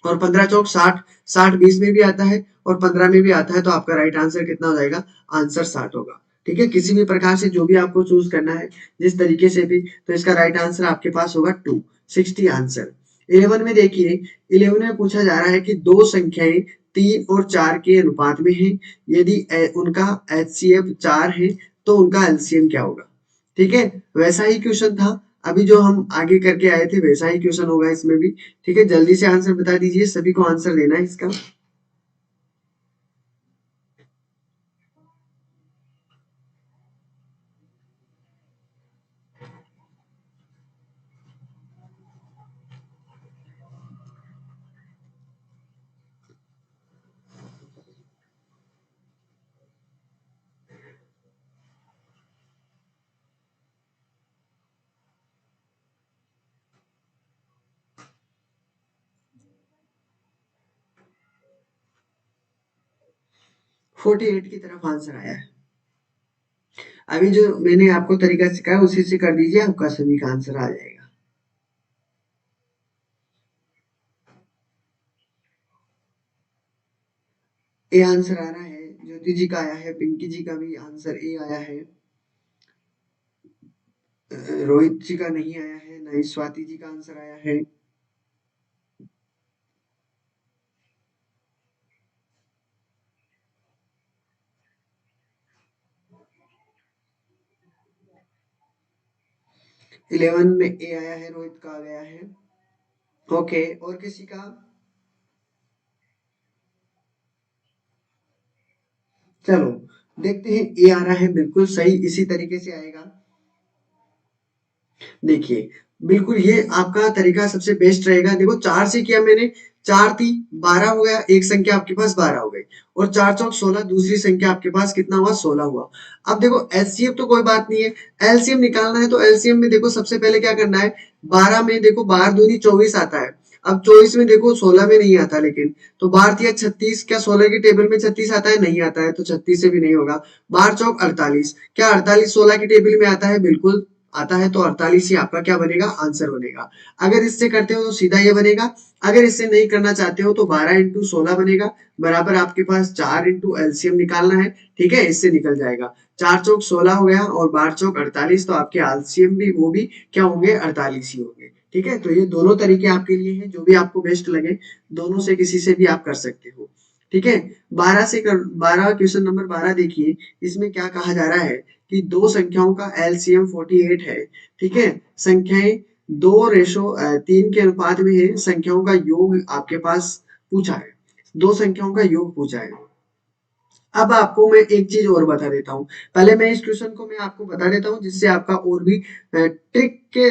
और 15 चौक 60, 60 20 में भी आता है और 15 में भी आता है, तो आपका राइट आंसर कितना हो जाएगा, आंसर 60 होगा। ठीक है, किसी भी प्रकार से जो भी आपको चूज करना है, जिस तरीके से भी, तो इसका राइट आंसर आपके पास होगा 260 आंसर। 11 में देखिए, 11 में पूछा जा रहा है कि दो संख्याएं 3 और 4 के अनुपात में हैं, यदि उनका एचसीएफ 4 है तो उनका एलसीएम क्या होगा। ठीक है, वैसा ही क्वेश्चन था अभी जो हम आगे करके आए थे, वैसा ही क्वेश्चन होगा इसमें भी। ठीक है, जल्दी से आंसर बता दीजिए, सभी को आंसर देना है इसका। 48 की तरफ आंसर आया है। अभी जो मैंने आपको तरीका सिखाया उसी से कर दीजिए, आपका सभी का आंसर आ जाएगा। ए आंसर आ रहा है, ज्योति जी का आया है, पिंकी जी का भी आंसर ए आया है, रोहित जी का नहीं आया है, नहीं स्वाति जी का आंसर आया है। इलेवन में ए आया है, रोहित का आ गया है। ओके, और किसी का। चलो देखते हैं, ए आ रहा है, बिल्कुल सही, इसी तरीके से आएगा। देखिए, बिल्कुल ये आपका तरीका सबसे बेस्ट रहेगा। देखो 4 से किया मैंने, 4 3 12 हो गया, एक संख्या आपके पास 12 हो गई, और 4 चौक 16, दूसरी संख्या आपके पास कितना हुआ, 16 हुआ। अब देखो एचसीएफ तो कोई बात नहीं है, एलसीएम निकालना है, तो एलसीएम में देखो सबसे पहले क्या करना है, 12 में देखो 12 दूनी 24 आता है। अब 24 में देखो 16 में नहीं आता, लेकिन तो 12 तिया 36, क्या 16 की टेबल में 36 आता है, नहीं आता है, तो 36 से भी नहीं होगा। 12 चौक 48, क्या 48 16 की टेबल में आता है, बिल्कुल आता है, तो 48 ही आपका क्या बनेगा, आंसर बनेगा। अगर इससे करते हो तो सीधा ये बनेगा, अगर इससे नहीं करना चाहते हो तो 12 × 16 बनेगा, बराबर आपके पास 4 इंटू एलसीएम निकालना है। ठीक है, इससे निकल जाएगा, 4 चौक 16 हो गया और 12 चौक 48, तो आपके एलसीएम भी वो भी क्या होंगे, 48 ही होंगे। ठीक है, तो ये दोनों तरीके आपके लिए हैं, जो भी आपको बेस्ट लगे, दोनों से किसी से भी आप कर सकते हो। ठीक है, 12 क्वेश्चन नंबर 12 देखिए, इसमें क्या कहा जा रहा है कि दो संख्याओं का एलसीएम 48 है। ठीक है, संख्याएं 2:3 के अनुपात में है, संख्याओं का योग आपके पास पूछा है, दो संख्याओं का योग पूछा है। अब आपको मैं एक चीज और बता देता हूँ, पहले मैं इस क्वेश्चन को मैं आपको बता देता हूँ, जिससे आपका और भी ट्रिक के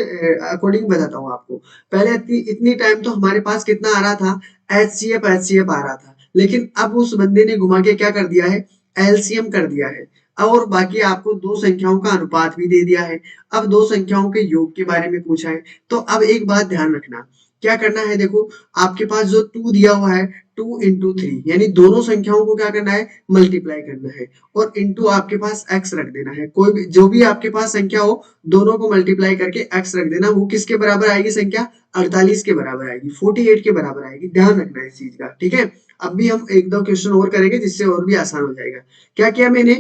अकॉर्डिंग बताता हूँ आपको। पहले इतनी टाइम तो हमारे पास कितना आ रहा था, एच सी एफ आ रहा था, लेकिन अब उस बंदे ने घुमा के क्या कर दिया है, एलसीएम कर दिया है। और बाकी आपको दो संख्याओं का अनुपात भी दे दिया है, अब दो संख्याओं के योग के बारे में पूछा है। तो अब एक बात ध्यान रखना, क्या करना है, देखो आपके पास जो 2 दिया हुआ है, 2 × 3, यानी दोनों संख्याओं को क्या करना है, मल्टीप्लाई करना है, और इंटू आपके पास x रख देना है। कोई भी जो भी आपके पास संख्या हो, दोनों को मल्टीप्लाई करके x रख देना, वो किसके बराबर आएगी संख्या, 48 के बराबर आएगी, 48 के बराबर आएगी, ध्यान रखना है इस चीज का। ठीक है, अब भी हम एक दो क्वेश्चन और करेंगे, जिससे और भी आसान हो जाएगा। क्या किया मैंने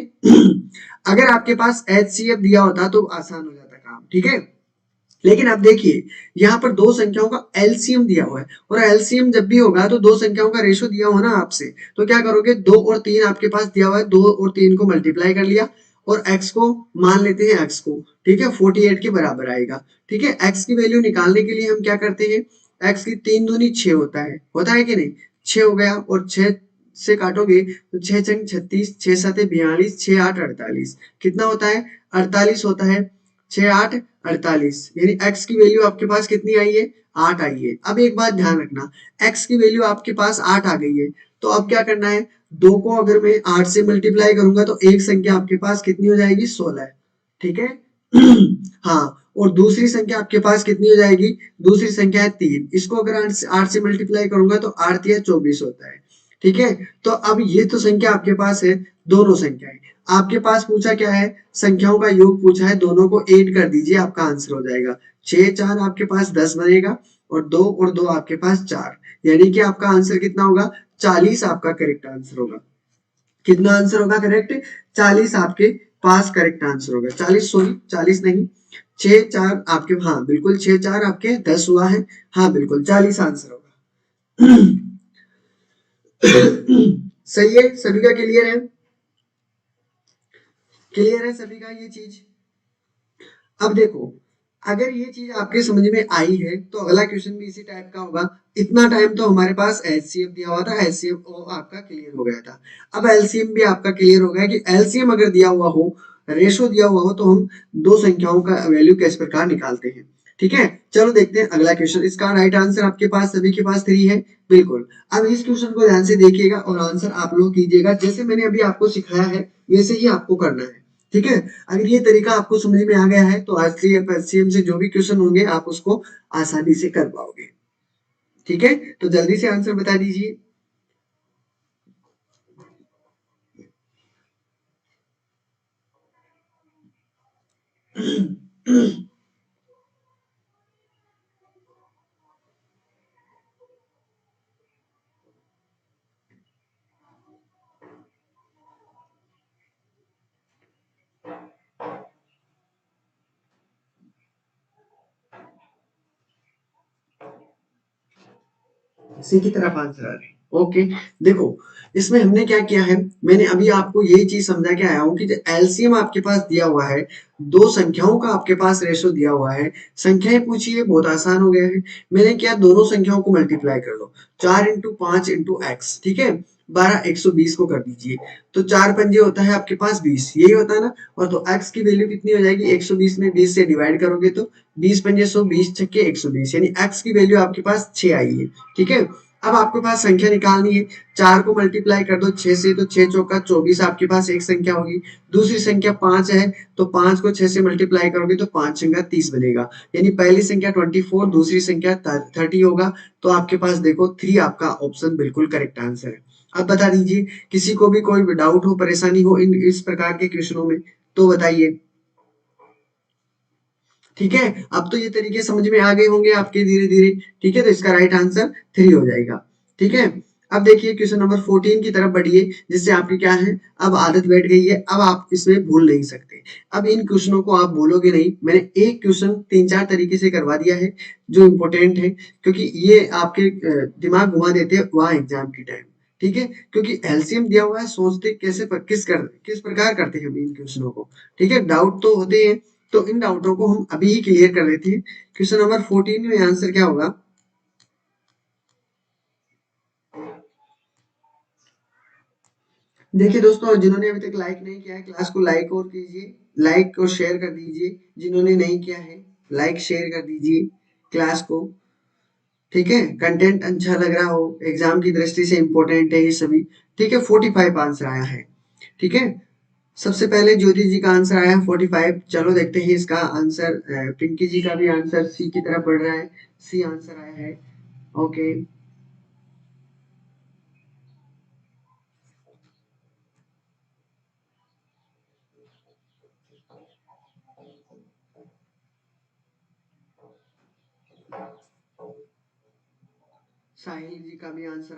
अगर आपके पास एच सी एफ दिया होता तो आसान हो जाता काम। ठीक है, लेकिन अब देखिए, यहाँ पर दो संख्याओं का एलसीएम दिया हुआ है, और एलसीएम जब भी होगा तो दो संख्याओं का रेशो दिया हुआ ना आपसे, तो क्या करोगे, 2 और 3 आपके पास दिया हुआ है, 2 और 3 को मल्टीप्लाई कर लिया, और x को मान लेते हैं x को, ठीक है, 48 के बराबर आएगा। ठीक है, x की वैल्यू निकालने के लिए हम क्या करते हैं, x की 3 दूनी 6 होता है कि नहीं, 6 हो गया, और 6 से काटोगे तो 6 छंग 36, 6 7 42, 6 8 48, कितना होता है, 48 होता है, 6 8 48, यानी x की वैल्यू आपके पास कितनी आई है, 8 आई है। अब एक बात ध्यान रखना, x की वैल्यू आपके पास 8 आ गई है, तो अब क्या करना है, 2 को अगर मैं 8 से मल्टीप्लाई करूंगा तो एक संख्या आपके पास कितनी हो जाएगी, 16। ठीक है। हाँ, और दूसरी संख्या आपके पास कितनी हो जाएगी, दूसरी संख्या है 3, इसको अगर 8 से मल्टीप्लाई करूंगा तो 8 या 24 होता है। ठीक है, तो अब ये तो संख्या आपके पास है, दोनों संख्याएं आपके पास पूछा क्या है, संख्याओं का योग पूछा है, दोनों को ऐड कर दीजिए, आपका आंसर हो जाएगा 6 4 आपके पास 10 बनेगा, और 2 आपके पास 4, यानी कि आपका आंसर कितना होगा, 40 आपका करेक्ट आंसर होगा। कितना आंसर होगा करेक्ट, 40 आपके पास करेक्ट आंसर होगा, 40 सॉरी 40 नहीं, 6 4 आपके, हाँ बिल्कुल 6 4 आपके 10 हुआ है, हाँ बिल्कुल 40 आंसर होगा। सही है, सभी का क्लियर है, क्लियर है सभी का ये चीज। अब देखो, अगर ये चीज आपके समझ में आई है तो अगला क्वेश्चन भी इसी टाइप का होगा। इतना टाइम तो हमारे पास एलसीएम दिया हुआ था, एलसीएम आपका क्लियर हो गया था। अब एलसीएम भी आपका क्लियर हो गया कि एलसीएम अगर दिया हुआ हो, रेशो दिया हुआ हो, तो हम दो संख्याओं का वैल्यू किस प्रकार निकालते हैं। ठीक है, चलो देखते हैं अगला क्वेश्चन। इसका राइट आंसर आपके पास सभी के पास 3 है, बिल्कुल। अब इस क्वेश्चन को ध्यान से देखिएगा और आंसर आप लोग कीजिएगा, जैसे मैंने अभी आपको सिखाया है वैसे ही आपको करना है। ठीक है, अगर ये तरीका आपको समझ में आ गया है तो एचसीएम से जो भी क्वेश्चन होंगे आप उसको आसानी से कर पाओगे। ठीक है, तो जल्दी से आंसर बता दीजिए। सी की तरफ आंसर आ रहे हैं, ओके। देखो, इसमें हमने क्या किया है, मैंने अभी आपको यही चीज समझा के आया हूँ कि एलसीएम आपके पास दिया हुआ है, दो संख्याओं का आपके पास रेशो दिया हुआ है, संख्याएं पूछी है, बहुत आसान हो गया है। मैंने क्या, दोनों संख्याओं को मल्टीप्लाई कर लो, 4 × 5 × x, ठीक है, 12 120 को कर दीजिए, तो 4 पंजे होता है आपके पास 20, यही होता है ना। और तो x की वैल्यू कितनी हो जाएगी, 120 में 20 से डिवाइड करोगे तो 20 पंजे 100, 20 छक्के 120, यानी x की वैल्यू आपके पास 6 आई है। ठीक है, अब आपके पास संख्या निकालनी है, 4 को मल्टीप्लाई कर दो 6 से, तो 6 चौका 24 आपके पास एक संख्या होगी। दूसरी संख्या 5 है, तो 5 को 6 से मल्टीप्लाई करोगे तो 5 संख्या 30 बनेगा, यानी पहली संख्या 24, दूसरी संख्या 30 होगा। तो आपके पास देखो 3 आपका ऑप्शन बिल्कुल करेक्ट आंसर है। अब बता दीजिए, किसी को भी कोई डाउट हो, परेशानी हो इन इस प्रकार के क्वेश्चनों में तो बताइए। ठीक है, अब तो ये तरीके समझ में आ गए होंगे आपके धीरे धीरे। ठीक है, तो इसका राइट आंसर 3 हो जाएगा। ठीक है, अब देखिए क्वेश्चन नंबर 14 की तरफ बढ़िए, जिससे आपकी क्या है, अब आदत बैठ गई है, अब आप इसमें भूल नहीं सकते। अब इन क्वेश्चनों को आप बोलोगे नहीं, मैंने एक क्वेश्चन 3 4 तरीके से करवा दिया है जो इम्पोर्टेंट है, क्योंकि ये आपके दिमाग घुमा देते हैं वहां एग्जाम के टाइम। ठीक है, क्योंकि एलसीएम दिया हुआ है, सोचते कैसे किस प्रकार करते हैं हम इन क्वेश्चनों को। ठीक है, डाउट तो होते हैं, तो इन डाउटों को हम अभी ही क्लियर कर लेते हैं। क्वेश्चन नंबर 14 में आंसर क्या होगा, देखिए दोस्तों, जिन्होंने अभी तक लाइक नहीं किया है क्लास को लाइक और कीजिए, लाइक और शेयर कर दीजिए, जिन्होंने नहीं किया है लाइक शेयर कर दीजिए क्लास को। ठीक है, कंटेंट अच्छा लग रहा हो, एग्जाम की दृष्टि से इंपॉर्टेंट है ये सभी। ठीक है, 45 आंसर आया है। ठीक है, सबसे पहले ज्योति जी का आंसर आया 45। चलो देखते हैं इसका आंसर, पिंकी जी का भी आंसर सी की तरफ बढ़ रहा है, सी आंसर आया है। ओके, साहिल जी का भी आंसर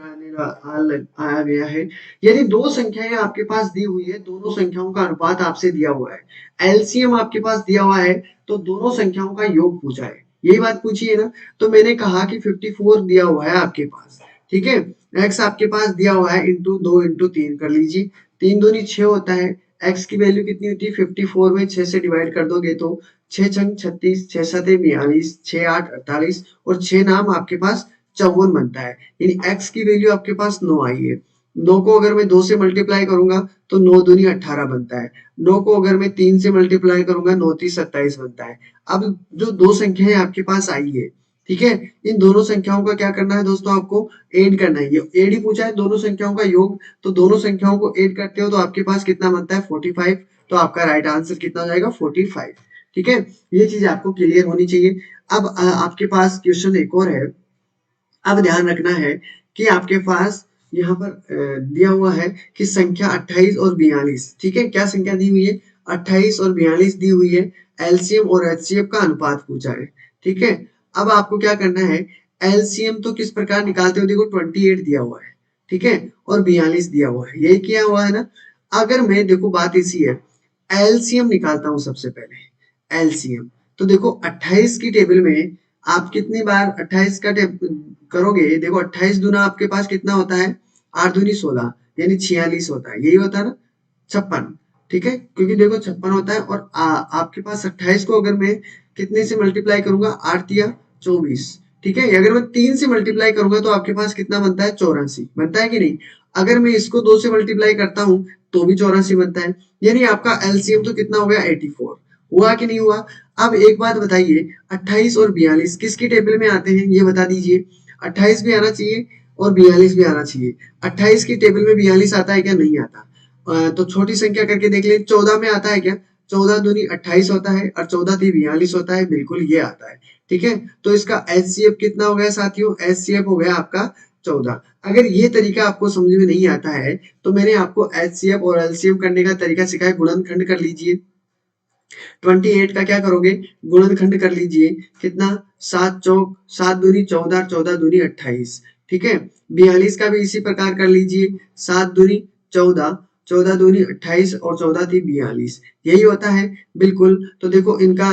आ गया है। यदि दो संख्याएं आपके पास दी हुई है, दोनों संख्याओं का अनुपात आपसे दिया हुआ है, एलसीएम आपके पास दिया हुआ है, तो दोनों संख्याओं का योग पूछा है, यही बात पूछी है ना। तो मैंने कहा कि 54 दिया हुआ है आपके पास। ठीक है, एक्स आपके पास दिया हुआ है, इंटू 2 इंटू 3 कर लीजिए, 3 दूनी 6 होता है, x की वैल्यू कितनी होती है 54 में 6 से डिवाइड कर दोगे तो 6 छंग 36, 6 सते 42, 6 8 48 और 6 नाम आपके पास 54 बनता है। यानी x की वैल्यू आपके पास 9 आई है। 9 को अगर मैं 2 से मल्टीप्लाई करूंगा तो 9 दूनी 18 बनता है। 9 को अगर मैं 3 से मल्टीप्लाई करूंगा 9 तीस 27 बनता है। अब जो दो संख्याएं आपके पास आई है, ठीक है, इन दोनों संख्याओं का क्या करना है दोस्तों, आपको ऐड करना है। ये ऐड ही पूछा है, दोनों संख्याओं का योग, तो दोनों संख्याओं को ऐड करते हो तो आपके पास कितना बनता है 45। तो आपका राइट आंसर कितना हो जाएगा 45। ठीक है, ये चीज आपको क्लियर होनी चाहिए। अब आपके पास क्वेश्चन एक और है। अब ध्यान रखना है कि आपके पास यहाँ पर दिया हुआ है कि संख्या 28 और 42, ठीक है, क्या संख्या दी हुई है 28 और 42 दी हुई है। एलसीएम और एचसीएफ का अनुपात पूछा है। ठीक है, अब आपको क्या करना है, एलसीएम तो किस प्रकार निकालते हो, देखो 28 दिया हुआ है, ठीक है, और 42 दिया हुआ है, यही किया हुआ है ना। अगर मैं देखो बात ऐसी है, एलसीएम निकालता हूं सबसे पहले। एलसीएम तो देखो 28 की टेबल में आप कितनी बार 28 का करोगे, देखो 28 दूना आपके पास कितना होता है 8 दूनी 16 यानी 46 होता है, यही होता है ना 56। ठीक है, क्योंकि देखो 56 होता है और आपके पास 28 को अगर मैं कितने से मल्टीप्लाई करूंगा 8 तिया 24। ठीक है, अगर मैं 3 से मल्टीप्लाई करूंगा तो आपके पास कितना बनता है 84 बनता है कि नहीं। अगर मैं इसको 2 से मल्टीप्लाई करता हूं तो भी 84 बनता है। यानी आपका एलसीएम तो कितना हो गया 84। हुआ कि नहीं हुआ। अब एक बात बताइए, 28 और 42 किसकी टेबल में आते हैं ये बता दीजिए। 28 भी आना चाहिए और 42 भी आना चाहिए। 28 की टेबल में 42 आता है क्या, नहीं आता। तो छोटी संख्या करके देख ले, 14 में आता है क्या, 14 दूनी 28 होता है और 14 ती 42 होता है, बिल्कुल ये आता है। ठीक है, तो इसका एचसीएफ कितना हो गया साथियों, एचसीएफ हो गया आपका 14। अगर ये तरीका आपको समझ में नहीं आता है तो मैंने आपको एचसीएफ और एलसीएम करने का तरीका सिखाया, गुणनखंड कर लीजिए। 28 का क्या करोगे, गुणनखंड कर लीजिए, कितना 7 चौक 7 दूनी 14, 14 दूनी 28। ठीक है, 42 का भी इसी प्रकार कर लीजिए, 7 दूनी 14, 14 दूनी 28 और 14 थी 42, यही होता है बिल्कुल। तो देखो इनका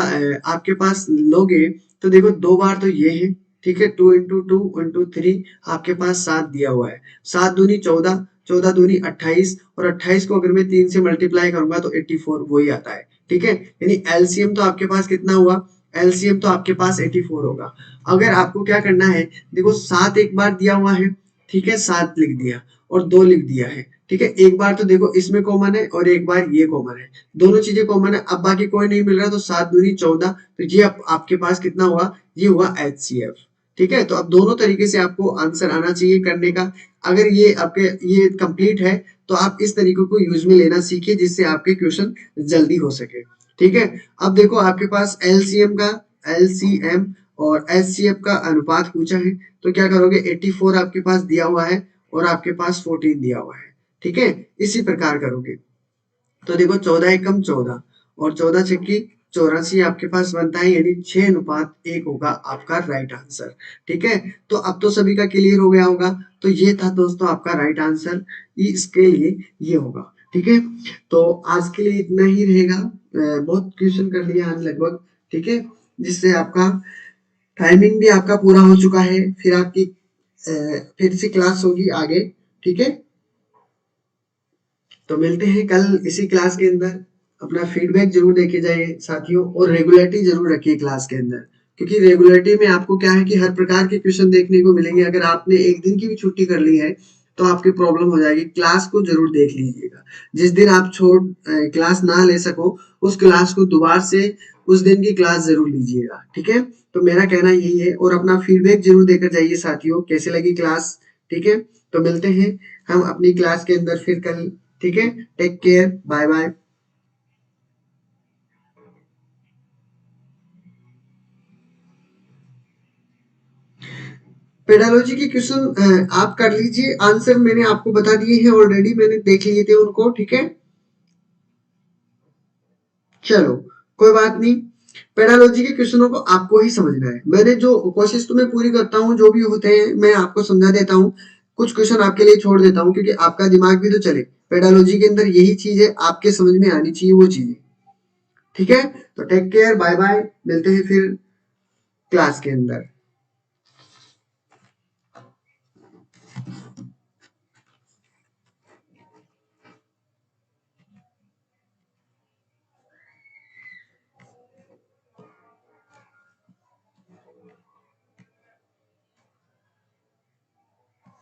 आपके पास लोगे तो देखो दो बार तो ये है, ठीक है, 2 इंटू 2 इंटू 3 आपके पास 7 दिया हुआ है। 7 दूनी 14, 14 दूनी 28 और 28 को अगर मैं 3 से मल्टीप्लाई करूंगा तो 84 वही आता है। ठीक है, यानी एलसीएम तो आपके पास कितना हुआ, एलसीएम तो आपके पास 84 होगा। अगर आपको क्या करना है, देखो 7 एक बार दिया हुआ है, ठीक है, 7 लिख दिया और 2 लिख दिया है। ठीक है, एक बार तो देखो इसमें कॉमन है और एक बार ये कॉमन है, दोनों चीजें कॉमन है। अब बाकी कोई नहीं मिल रहा तो 7 दूनी 14, तो ये आपके पास कितना हुआ, ये हुआ एचसीएफ। ठीक है, तो अब दोनों तरीके से आपको आंसर आना चाहिए करने का। अगर ये आपके ये कंप्लीट है तो आप इस तरीके को यूज में लेना सीखिए जिससे आपके क्वेश्चन जल्दी हो सके। ठीक है, अब देखो आपके पास एलसीएम का, एलसीएम और एचसीएफ का अनुपात पूछा है, तो क्या करोगे 84 आपके पास दिया हुआ है और आपके पास 14 दिया हुआ है। ठीक है, इसी प्रकार करोगे तो देखो 14 एकम 14 और 14 छक्की 84 आपके पास बनता है, यानी 6:1 होगा आपका राइट आंसर। ठीक है, तो अब तो सभी का क्लियर हो गया होगा। तो ये था दोस्तों आपका राइट आंसर, इसके लिए ये होगा। ठीक है, तो आज के लिए इतना ही रहेगा। बहुत क्वेश्चन कर लिया आज लगभग। ठीक है, जिससे आपका टाइमिंग भी आपका पूरा हो चुका है। फिर आपकी फिर से क्लास होगी आगे। ठीक है, तो मिलते हैं कल इसी क्लास के अंदर। अपना फीडबैक जरूर देके जाइए साथियों और रेगुलरिटी जरूर रखिए क्लास के अंदर, क्योंकि रेगुलरिटी में आपको क्या है कि हर प्रकार के क्वेश्चन देखने को मिलेंगे। अगर आपने एक दिन की भी छुट्टी कर ली है तो आपकी प्रॉब्लम हो जाएगी। क्लास को जरूर देख लीजिएगा। जिस दिन आप क्लास ना ले सको उस क्लास को दोबारा से उस दिन की क्लास जरूर लीजिएगा। ठीक है, तो मेरा कहना यही है और अपना फीडबैक जरूर देकर जाइए साथियों, कैसे लगी क्लास। ठीक है, तो मिलते हैं हम अपनी क्लास के अंदर फिर कल। ठीक है, take care, bye bye. Pedagogy के क्वेश्चन आप कर लीजिए, आंसर मैंने आपको बता दिए हैं ऑलरेडी, मैंने देख लिए थे उनको। ठीक है, चलो कोई बात नहीं। पेडालॉजी के क्वेश्चनों को आपको ही समझना है। मैंने जो कोशिश तो मैं पूरी करता हूँ, जो भी होते हैं मैं आपको समझा देता हूँ। कुछ क्वेश्चन आपके लिए छोड़ देता हूँ क्योंकि आपका दिमाग भी तो चले। पेडालॉजी के अंदर यही चीज है, आपके समझ में आनी चाहिए वो चीजें। ठीक है, तो टेक केयर, बाय बाय, मिलते हैं फिर क्लास के अंदर।